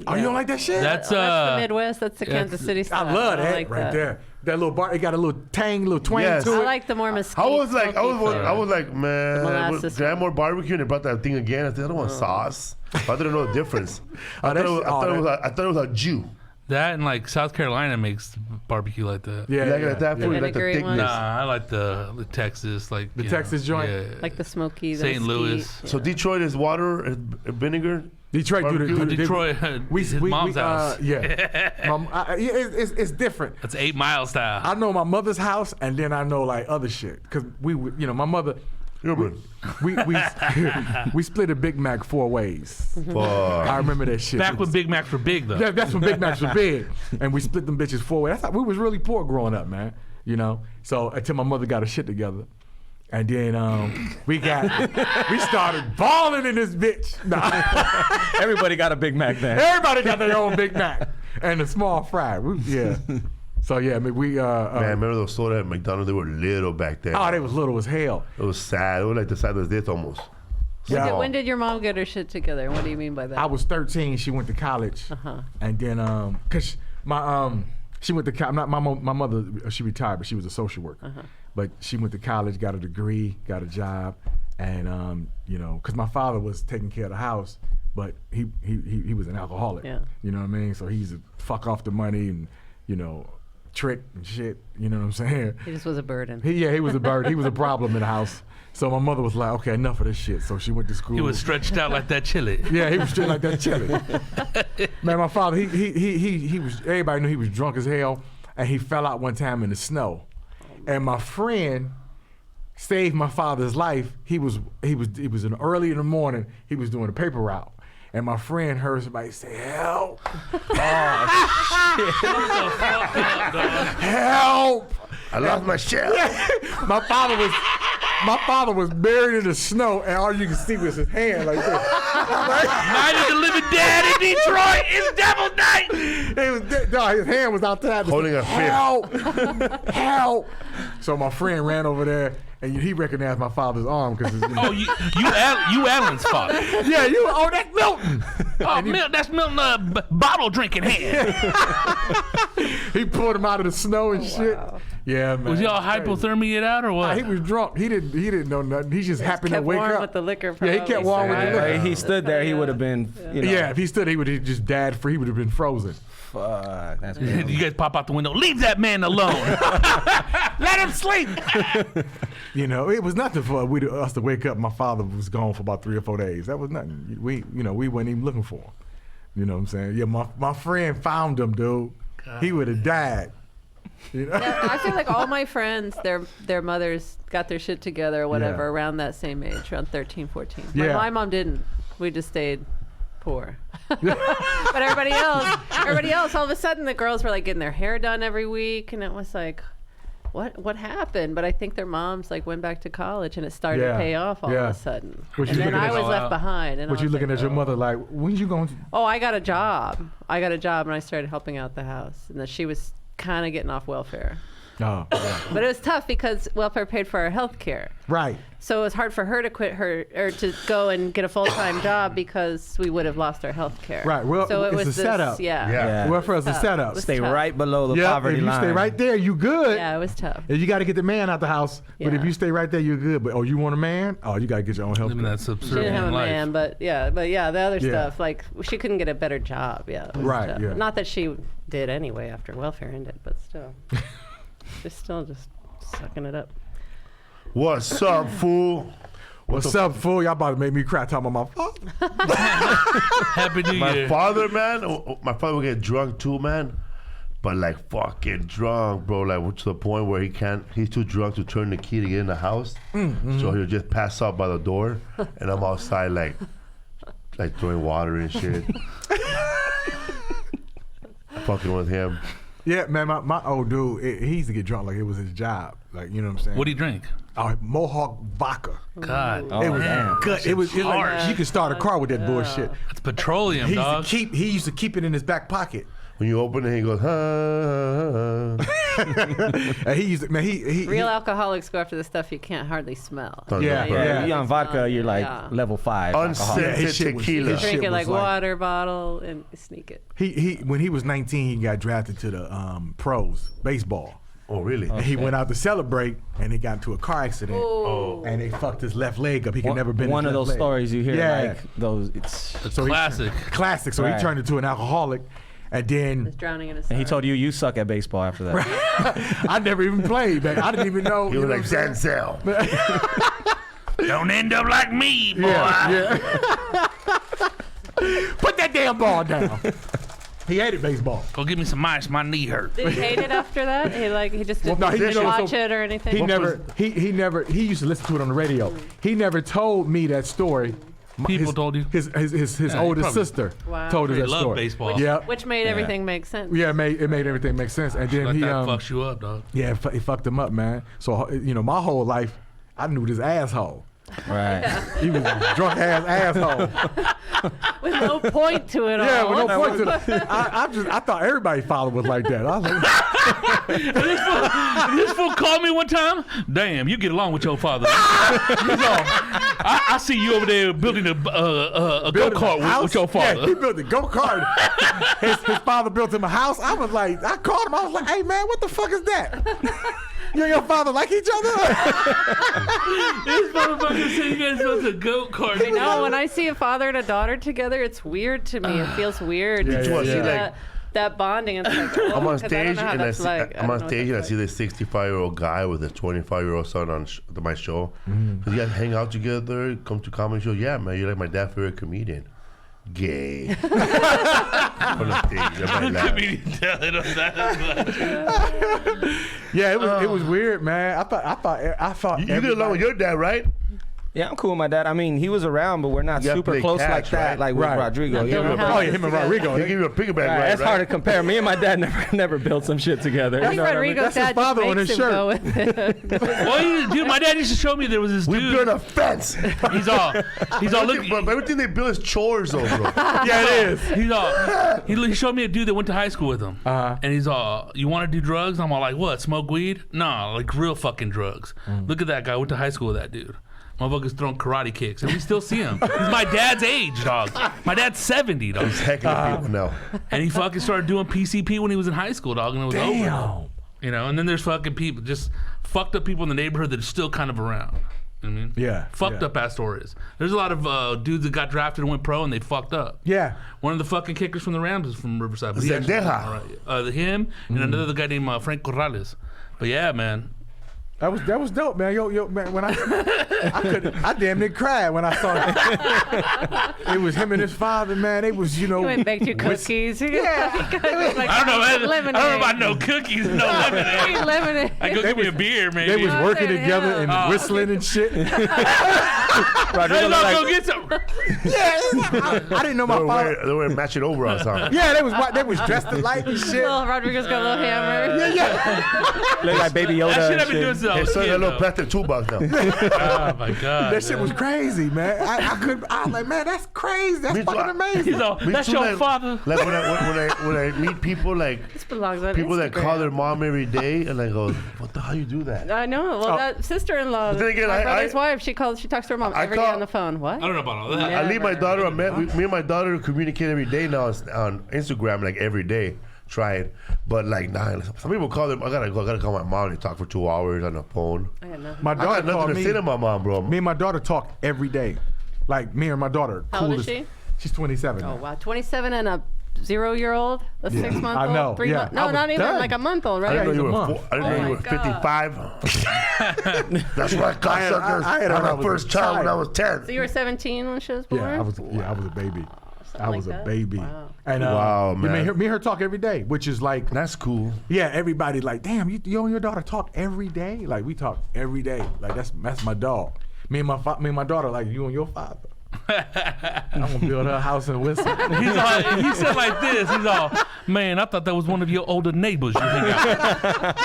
Oh, you don't like that shit? That's That's the Midwest. That's the Kansas City I style. love that like right that. there. That little bar, it got a little tang, little twang Yes. to I it. like the more mesquite. I was like, smoky man, molasses can I have one. more barbecue? And they brought that thing again. I said, I don't want sauce. I didn't know the difference. I that thought it was a Jew. that and like South Carolina makes barbecue like that. Yeah, You like yeah, it that yeah. food? You like the Vinegary one? thickness. Nah, I like the Texas, like The you Texas know, joint? Yeah. like the smoky. The St. Louis. mesquite. So Detroit is water and vinegar. Detroit do Barbecue? the Detroit, his mom's house. Yeah, it's different. That's 8 Mile style. I know my mother's house, and then I know like other shit. Cause we would, my mother, Human. we split a Big Mac 4 ways. Fuck. I remember that shit. Back when Big Macs were big, though. That's when Big Macs were big, and we split them bitches 4 ways. That's how we was really poor growing up, man. So until my mother got her shit together. And then we started balling in this bitch. Nah. Everybody got a Big Mac then. Everybody got their own Big Mac and a small fry. Yeah. So yeah, I mean, we Man, remember those soda at McDonald's? They were little back then. oh, they was little as hell. It was sad. It was like the size of this almost. Yeah. When did your mom get her shit together? What do you mean by that? I was 13. She went to college, and then cause she went to my mother she retired, but she was a social worker. But she went to college, got a degree, got a job, and you know, because my father was taking care of the house, but he was an alcoholic. Yeah. You know what I mean? So he used to fuck off the money and, you know, trick and shit. You know what I'm saying? He just was a burden. He was a bird. He was a problem in the house. So my mother was like, okay, enough of this shit. So she went to school. He was stretched out like that chili. Yeah, he was straight like that chili. Man, my father, he was. Everybody knew he was drunk as hell, and he fell out one time in the snow. And my friend saved my father's life. He was early in the morning. He was doing a paper route, and my friend heard somebody say, "Help! Help! I lost my shell. My father was buried in the snow, and all you could see was his hand like this. Night of the Living Dead in Detroit. It's Devil's Night. His hand was outside. Holding a fist. Help! Help! So my friend ran over there, and he recognized my father's arm because. Oh, you Allan's father. Yeah, that's Milton. Oh, that's Milton, bottle drinking hand. He pulled him out of the snow and shit. Yeah, man. Was y'all hypothermia it out or what? He was drunk. He didn't know nothing. He just happened to kept wake warm up. with the liquor. Yeah, he kept warm with the liquor. If he stood there, he would have been. You know, Yeah, if he stood, he would have just died free. He would have been frozen. Fuck. That's You guys pop out the window. Leave that man alone. Let him sleep. You know, it was nothing for us to wake up. My father was gone for about 3 or 4 days. That was nothing. We weren't even looking for him. You know what I'm saying? Yeah, my friend found him, dude. He would have died. You know? Yeah, I feel like all my friends, their mothers got their shit together or whatever around that same age, around 13, 14. My mom didn't. We just stayed poor. But everybody else, all of a sudden the girls were like getting their hair done every week, and it was like, what happened? But I think their moms like went back to college, and it started to pay off all of a sudden. What And you then looking I at- was left behind. And What I you was looking like, at your mother like, when you going to? Oh, I got a job, and I started helping out the house, and then she was kind of getting off welfare. Oh, yeah. But it was tough because welfare paid for our health care. Right. So it was hard for her to quit or to go and get a full-time job because we would have lost our health care. Right. Well, so it it's was a setup. Yeah. Yeah. Welfare is a Tough. setup. It was Stay tough. right below the Yeah, poverty if you line. stay right there, you good. Yeah, it was tough. And you got to get the man out the house. But if Yeah. you stay right there, you're good. But you want a man? Oh, you got to get your own health. Living that She didn't have subservient a life. man, but the other Yeah. stuff, like she couldn't get a better job. Yeah, it was Right, tough. yeah. Not that she did anyway after welfare ended, but still, just sucking it up. What's up, fool? What's up, fool? Y'all about to make me cry talking about my father. Happy New My Year. father, man, my father would get drunk too, man. But like fucking drunk, bro. Like to the point where he's too drunk to turn the key to get in the house. So he'll just pass out by the door, and I'm outside like throwing water and shit. Fucking with him. Yeah, man, my old dude, he used to get drunk like it was his job. Like, you know what I'm saying? What do you drink? Mohawk vodka. God. It was damn. good. It was like, you could start a car with that bullshit. It's petroleum, He dog. used to keep it in his back pocket. When you open it, he goes, And he used to, man, he Real alcoholics go after the stuff you can't hardly smell. Yeah, Yeah, yeah. you on vodka, you're like level 5. alcohol. Yeah, unscented his shit was- tequila. his shit Drink it like was like- water bottle and sneak it. he when he was 19, he got drafted to the pros baseball. Oh, really? And he went out to celebrate, and he got into a car accident. Oh. And they fucked his left leg up. He could never bend One his of left those leg. stories you hear, Yeah. like those. It's So he- Classic. Classic. So Right. he turned into an alcoholic, and then Just drowning in his. and he told you suck at baseball after that. I never even played, man. I didn't even know. He you was know like what I'm saying? Zanzel. Don't end up like me, boy. Yeah. Put that damn ball down. He hated baseball. Go give me some ice. My knee hurt. Did he hate it after that? He just didn't no, he- you know, watch so it or anything. He never. He used to listen to it on the radio. He never told me that story. People told you? His Yeah, oldest probably. sister Wow. told us They that love story. baseball. Yeah. Which made everything make sense. Yeah, it made everything make sense. And then Like he that fucks you up, dog. yeah, it fucked him up, man. So my whole life, I knew this asshole. Right. He was a drunk ass asshole. With no point to it Yeah, all. with no point to it. I thought everybody's father was like that. I was like, This fool called me one time. Damn, you get along with your father. He's all, I see you over there building a go-kart with your father. Yeah, he built a go-kart. his father built him a house. I was like, I called him. I was like, hey, man, what the fuck is that? You and your father like each other? This motherfucker said you guys built a go-kart. I know. When I see a father and a daughter together, it's weird to me. It feels weird. Yeah, to yeah, see yeah. that bonding. It's like, oh, I'm on 'cause I don't stage know how and I that's see, like. I'm I on don't know stage and I what see this 65-year-old guy with a 25-year-old son on my show. So you guys hang out together, come to comedy show. Yeah, man, you're like my dad's favorite comedian. Gay. On the stage, I'm like, Comedian telling us that. Yeah, it was weird, man. I thought you get along with your dad, right? Yeah, I'm cool with my dad. I mean, he was around, but we're not You gotta super play close catch, like that, right? like with Right. Rodrigo. Not Yeah, building Oh, yeah, him and Rodrigo. They give you a piggyback, right? it's hard to compare. Me and my dad never built some shit together. I think You know what I mean? Rodrigo's That's his dad just father on makes his him shirt. go with it. Well, dude, my dad used to show me there was this We dude. built a fence. He's all looking. But everything they build is chores, though, bro. Yeah, it is. He's all. He showed me a dude that went to high school with him, and he's all, "You want to do drugs?" I'm all like, "What? Smoke weed?" Nah, like real fucking drugs. Look at that guy. Went to high school with that dude. Motherfucker's throwing karate kicks, and we still see him. He's my dad's age, dog. My dad's 70, dog. He's heckling people now. And he fucking started doing PCP when he was in high school, dog, and it was over. You know, and then there's fucking people, just fucked up people in the neighborhood that are still kind of around. You know what I mean? Yeah, Fucked yeah. up ass stories. There's a lot of dudes that got drafted and went pro and they fucked up. Yeah. One of the fucking kickers from the Rams is from Riverside. But he actually- Zendeja. all right. Him and another guy named Frank Corrales. But yeah, man. That was dope, man. Yo, man. When I damn near cried when I saw it. It was him and his father, man. They was, He went and baked you cookies. Yeah. Like, I don't know, man. lemonade. I don't know about no cookies, no lemonade. Lemonade. I go give me a beer, man. They was Oh, working the together hell? and whistling and shit. Let's all go get some. Yeah, I didn't know my father. They were matching over on something. Yeah, they was dressed alike and shit. Little Rodrigo's got a little hammer. Look like Baby Yoda. That shit and I've been doing shit. since I His was a son got a kid, little though. plastic toolbox now. Oh, my God. That shit was crazy, man. I was like, man, that's crazy. That's Me too. fucking amazing. He's all, Me that's too, your like- father. Like when I meet people, like This belongs on people that Instagram. call their mom every day, and I go, what the hell you do that? I know. Well, Oh. that sister-in-law, But then again, my I- brother's I- wife, she talks to her mom I every day call- on the phone. What? I don't know about all that. Yeah. I leave my Never. daughter. Me and my daughter communicate every day now on Instagram, like every day. Trying, but like, nah. Some people call them. I gotta call my mom and talk for 2 hours on the phone. I got nothing. My I got daughter nothing called to me. say to my mom, bro. Me and my daughter talk every day. Like me and my daughter. How old is coolest- she? She's 27. Oh now. wow, 27 and a 0-year-old, a 6-month-old, I know, 3 yeah. months. I No, was not even done. like a month old, I right? didn't know he's you a were. month. I didn't know you my were God. 55. That's why I got suckers. I had her on when I my was first a child when I child. was 10. So you were 17 when she was born? Yeah, I was a baby. I was like a that? baby. Wow. And Wow, me man. and her talk every day, which is like, That's cool. yeah, everybody like, damn, you and your daughter talk every day. Like we talk every day. Like that's my dog. Me and my daughter like you and your father. I'm gonna build her a house in Winston. He's all, he said like this. He's all, man, I thought that was one of your older neighbors you hang out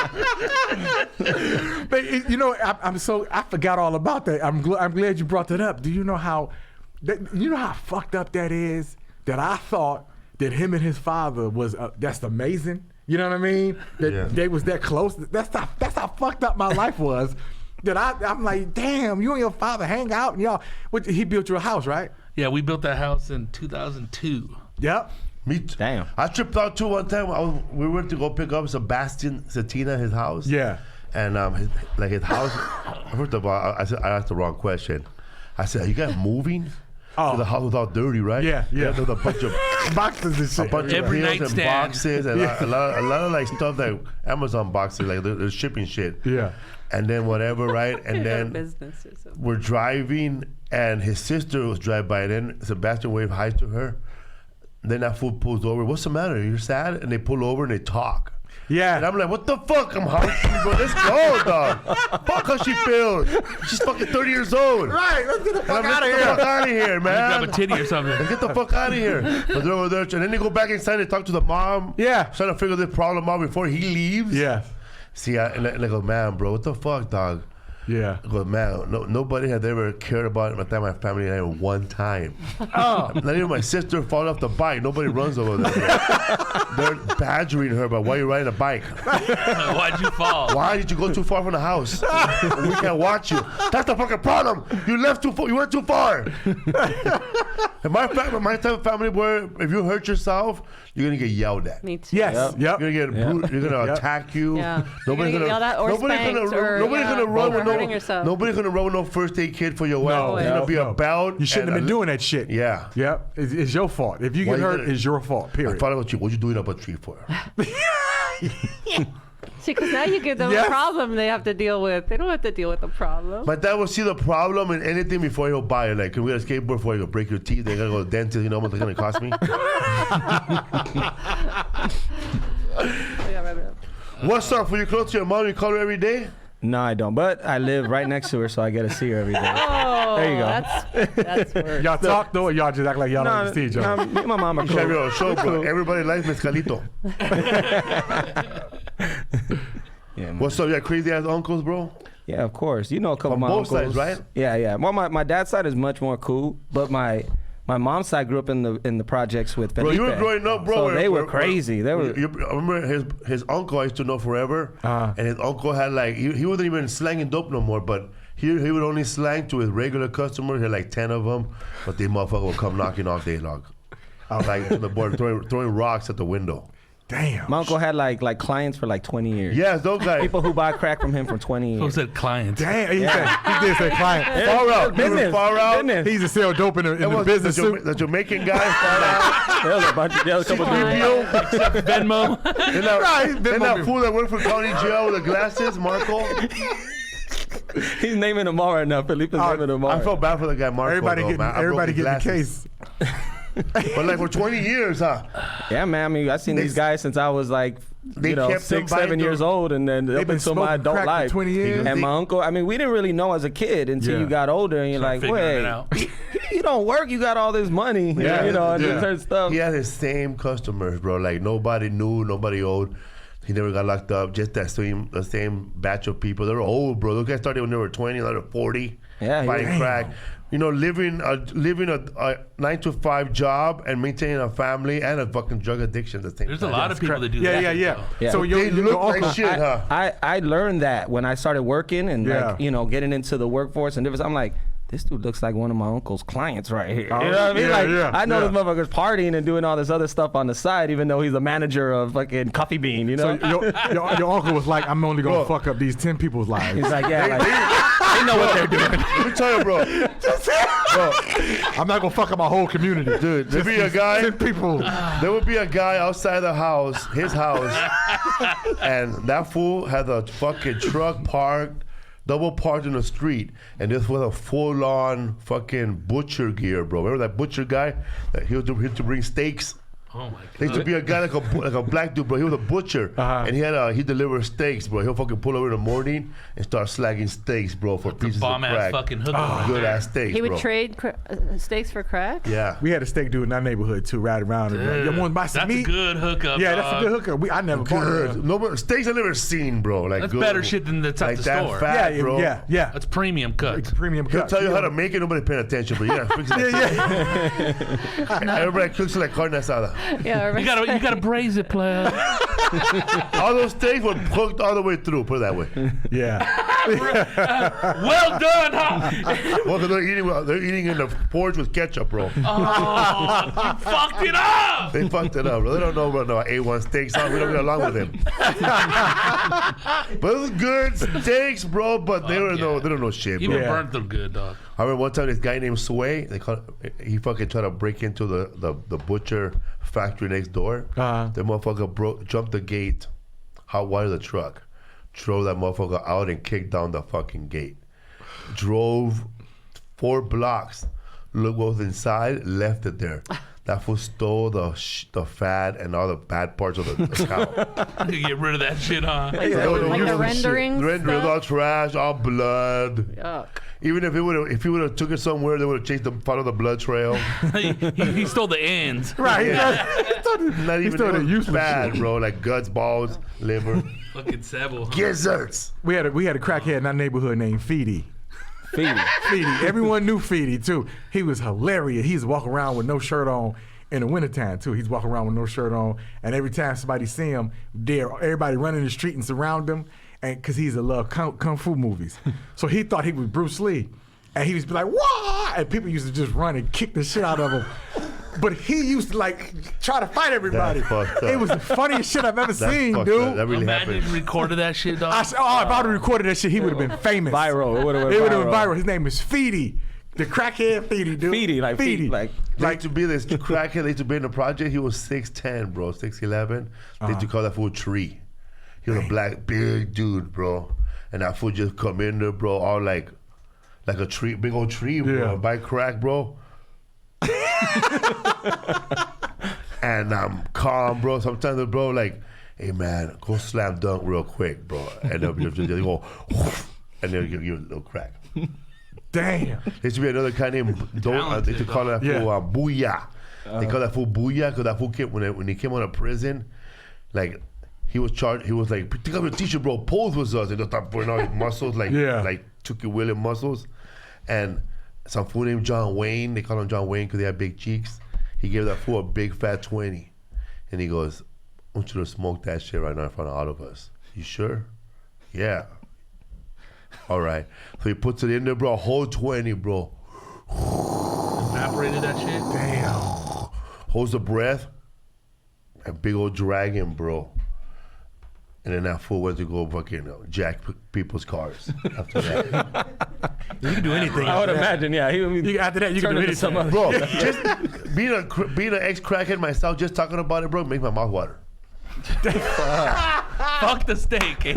with. But you know, I forgot all about that. I'm glad you brought that up. Do you know how fucked up that is? That I thought that him and his father was that's amazing. You know what I mean? That Yeah. they was that close. That's how fucked up my life was. That I'm like, damn, you and your father hang out and y'all. He built you a house, right? Yeah, we built that house in 2002. Yep. Me too. Damn. I tripped out too one time. We went to go pick up Sebastian Satina, his house. Yeah. And his house. First of all, I asked the wrong question. I said, "Are you guys moving?" Oh. The house was all dirty, right? Yeah, yeah. There's a bunch of Boxes and shit. a bunch of Every pills and nightstand. boxes and a lot of like stuff that Amazon boxes, like they're shipping shit. Yeah. And then whatever, right? And Your then business or something. we're driving, and his sister was driving by. And then Sebastian waved hi to her. Then that fool pulls over. What's the matter? You're sad? And they pull over and they talk. Yeah. And I'm like, what the fuck? I'm hungry, bro. Let's go, dog. Fuck how she feels. She's fucking 30 years old. Right. Let's get the fuck And I'm out of Get the fuck here. out of here, Grab a man. titty or something. Let's get the fuck out of here. But they're over there. And then they go back inside and talk to the mom. Yeah. Trying to figure this problem out before he leaves. Yeah. See, and I go, man, bro, what the fuck, dog? Yeah. I go, man, nobody had ever cared about my family and I one time. Not even my sister fall off the bike. Nobody runs over there. They're badgering her about why you riding a bike. Why'd you fall? Why did you go too far from the house? We can't watch you. That's the fucking problem. You left too far. You went too far. And my type of family where if you hurt yourself, you're gonna get yelled at. Me too. Yes. Yep. Yep. You're gonna get you're gonna attack you. Yeah. Nobody's You're gonna get yelled at or spanked or, nobody's gonna run with hurting yourself. nobody's gonna run with no first aid kit for your wife. No, It's gonna be a belt. You shouldn't have been doing that shit. Yeah. Yep. It's your fault. If you Why get you hurt, gonna- it's your fault. I Period. thought about you. What you doing up a tree for? See, because now you give them Yes. a problem they have to deal with. They don't have to deal with the problem. My dad will see the problem in anything before he'll buy it. Like, can we get a skateboard before you go break your teeth? They gotta go to the dentist. You know how much it's gonna cost me? Yeah, wrap it up. What's up? When you close to your mom, you call her every day? No, I don't. But I live right next to her, so I get to see her every day. Oh, There you go. That's worse. Y'all talk though, or y'all just act like y'all don't see each other? me and my mom are You should have cool. your own show, bro. Everybody likes mezcalito. Yeah, man. What's up? You got crazy ass uncles, bro? Yeah, of course. You know a couple From of my both uncles. sides, right? Yeah, yeah. Well, my dad's side is much more cool, but my mom's side grew up in the projects with Felipe. Bro, you were growing up, bro. So they were crazy. They were. I remember his uncle I used to know forever, and his uncle had like he wasn't even slanging dope no more, but he would only slang to his regular customers. He had like 10 of them, but they motherfucker would come knocking all day long, like to the board, throwing rocks at the window. Damn. My uncle had like clients for like 20 years. Yes, those guys. People who buy crack from him for 20 Who years. said clients? Damn. He did say client. Far out, Business. far out. Business. He used to sell dope in the business suit. The Jamaican guy, far out. There was a bunch. There was a couple of C-3PO. Venmo. Then that fool that worked for county jail with the glasses, Marco. He's naming them all right now. Felipe's naming them all. I felt bad for the guy, Marco. Everybody getting the case. But like for 20 years, huh? Yeah, man. I mean, I've seen these guys since I was like, They kept them 6, 7 buying years old, and then up been until my smoking adult crack for life. 20 years? And my uncle, I mean, we didn't really know as a kid until Yeah. you got older, and you're Start like, figuring it wait, out. you don't work, you got all this money, Yeah, you know, and yeah. certain stuff. He had his same customers, bro. Like nobody knew, nobody owed. He never got locked up. Just the same batch of people. They were old, bro. Those guys started when they were 20, they were 40. Yeah, buying yeah. crack. You know, living a 9-to-5 job and maintaining a family and a fucking drug addiction at the same There's a time. lot of people that do that. Yeah. Yeah. So They look like shit, huh? I learned that when I started working and Yeah. like, you know, getting into the workforce and different. I'm like, this dude looks like one of my uncle's clients right here. Oh, You know what I mean? yeah, Like, yeah, I know yeah. this motherfucker's partying and doing all this other stuff on the side, even though he's a manager of fucking Coffee Bean, you know? So your uncle was like, I'm only gonna Bro. fuck up these 10 people's lives. He's like, yeah, like, they know what they're doing. Let me tell you, bro. I'm not gonna fuck up my whole community, Dude, there be a guy. 10 people. There would be a guy outside the house, his house, and that fool had a fucking truck parked, double parked in the street, and this was a full-on fucking butcher gear, bro. Remember that butcher guy? That he used to bring steaks. Oh my There used to god. be a guy like a black dude, bro. He was a butcher, and he delivered steaks, bro. He'll fucking pull over in the morning and start slagging steaks, bro, for pieces of Bomb ass crack. fucking hooker. Good ass steaks, He would bro. trade steaks for crack? Yeah. We had a steak dude in our neighborhood too, right around. And, you want to buy some That's meat? a good hookup. Yeah, that's a dog. good hooker. I never bought Good. it. No, but steaks I never seen, bro. Like That's good, better shit than that's at like the that store. fat, Yeah, bro. yeah. That's premium It's cuts. a premium He'll cut. tell you how to make it. Nobody paying attention, but you gotta fix it. Everybody cooks it like carne asada. Yeah, You gotta braise it, player. All those steaks were cooked all the way through. Put it that way. Yeah. Well done, huh? Well, 'cause they're eating in the porch with ketchup, bro. Oh, you fucked it up. They fucked it up, bro. They don't know about no A1 steaks. We don't get along with them. But it was good steaks, bro. But they don't know shit, bro. Even Yeah. burnt them good, dog. I remember one time this guy named Sway, he fucking tried to break into the butcher factory next door. The motherfucker jumped the gate, hot wired the truck, drove that motherfucker out and kicked down the fucking gate. Drove 4 blocks, looked what was inside, left it there. That fool stole the fat and all the bad parts of the cow. You get rid of that shit, huh? Like the rendering Rendering, all trash, all blood. Yuck. Even if he would have took it somewhere, they would have chased followed the blood trail. he stole the ends. Right. Not even still it the was useless bad, shit. bro. Like guts, balls, liver. Fucking Sabo. Huh? Gizzards. We had a crackhead in our neighborhood named Feedy. Feedy. Everyone knew Feedy too. He was hilarious. He's walking around with no shirt on in the wintertime too. He's walking around with no shirt on, and every time somebody see him, everybody run in the street and surround him, and because he's a love kung fu movies. So he thought he was Bruce Lee, and he was like, "Wah!" And people used to just run and kick the shit out of him. But he used to like try to fight everybody. It was the funniest shit I've ever seen, dude. That really Imagine happened. recorded that shit, dog. If I'd have recorded that shit, he would have been famous. Viral. It would have It would have been been viral. His name is Feedy. The crackhead Feedy, dude. Feedy, like Feedy. Like to be this crackhead, they used to be in the project. He was 6'10", bro, 6'11". They used to call that fool Tree. He was a black, big dude, bro. And that fool just come in there, bro, all like a tree, big old tree, bro. Yeah. By crack, bro. And I'm calm, bro. Sometimes, bro, like, hey, man, go slam dunk real quick, bro. And they'll just go, and they'll give you a little crack. Damn. There used to be another guy named they used to call that fool Booyah. They call that fool Booyah because that fool came when he came out of prison, like he was charged. He was like, "Pick up your t-shirt, bro. Pose with us." And they start putting out his muscles, like Chucky Williams muscles. And some fool named John Wayne. They call him John Wayne because he had big cheeks. He gave that fool a big fat 20, and he goes, "I want you to smoke that shit right now in front of all of us." You sure? Yeah. All right. So he puts it in there, bro. A whole 20, bro. Evaporated that shit. Damn. Holds the breath. A big old dragon, bro. And then that fool went to go fucking jack people's cars after that. You can do anything. I would imagine, yeah. After that, you can do anything. Bro, just being an ex-crackhead myself, just talking about it, bro, makes my mouth water. Fuck the steak. Eh?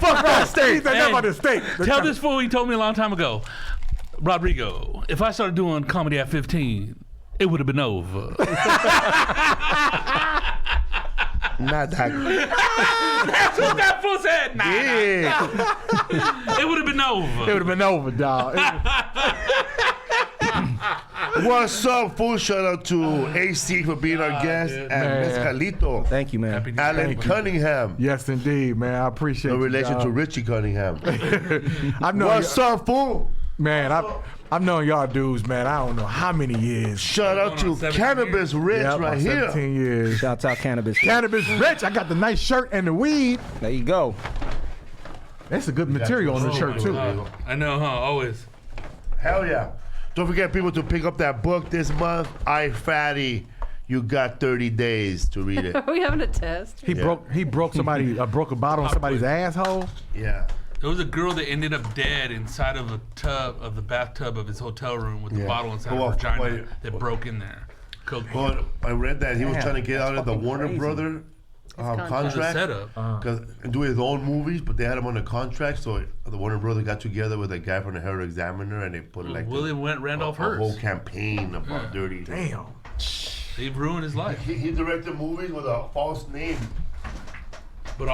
Fuck that steak. Hey, about the steak. Tell this fool he told me a long time ago, Rodrigo, if I started doing comedy at 15, it would have been over. Not that. That's what that fool said. Nah, Yeah. it would have been over. It would have been over, dog. What's up, fool? Shout out to AC for being our guest and Mezcalito. Thank you, man. Allan Cunningham. Yes, indeed, man. I appreciate No you, relation dog. to Richie Cunningham. I've known What's up, fool? Man, I've known y'all dudes, man. I don't know how many years. Shout out to Cannabis Rich Yep, right 17 here. years. Shouts out Cannabis. Cannabis Rich. I got the nice shirt and the weed. There you go. That's a good material on the shirt too. I know, huh? Always. Hell yeah. Don't forget, people, to pick up that book this month. I Fatty. You got 30 days to read it. Are we having a test? He broke somebody broke a bottle on somebody's asshole. Yeah. There was a girl that ended up dead inside of the bathtub of his hotel room with the bottle inside of her vagina that broke in there. Cocaine. Well, I read that he was trying to get out of the Warner crazy. Brother The contract setup. and do his own movies, but they had him on a contract. So the Warner Brother got together with a guy from the Herald Examiner, and they put like William Randolph a whole Hearst. campaign about dirty. Damn. He ruined his life. He directed movies with a false name.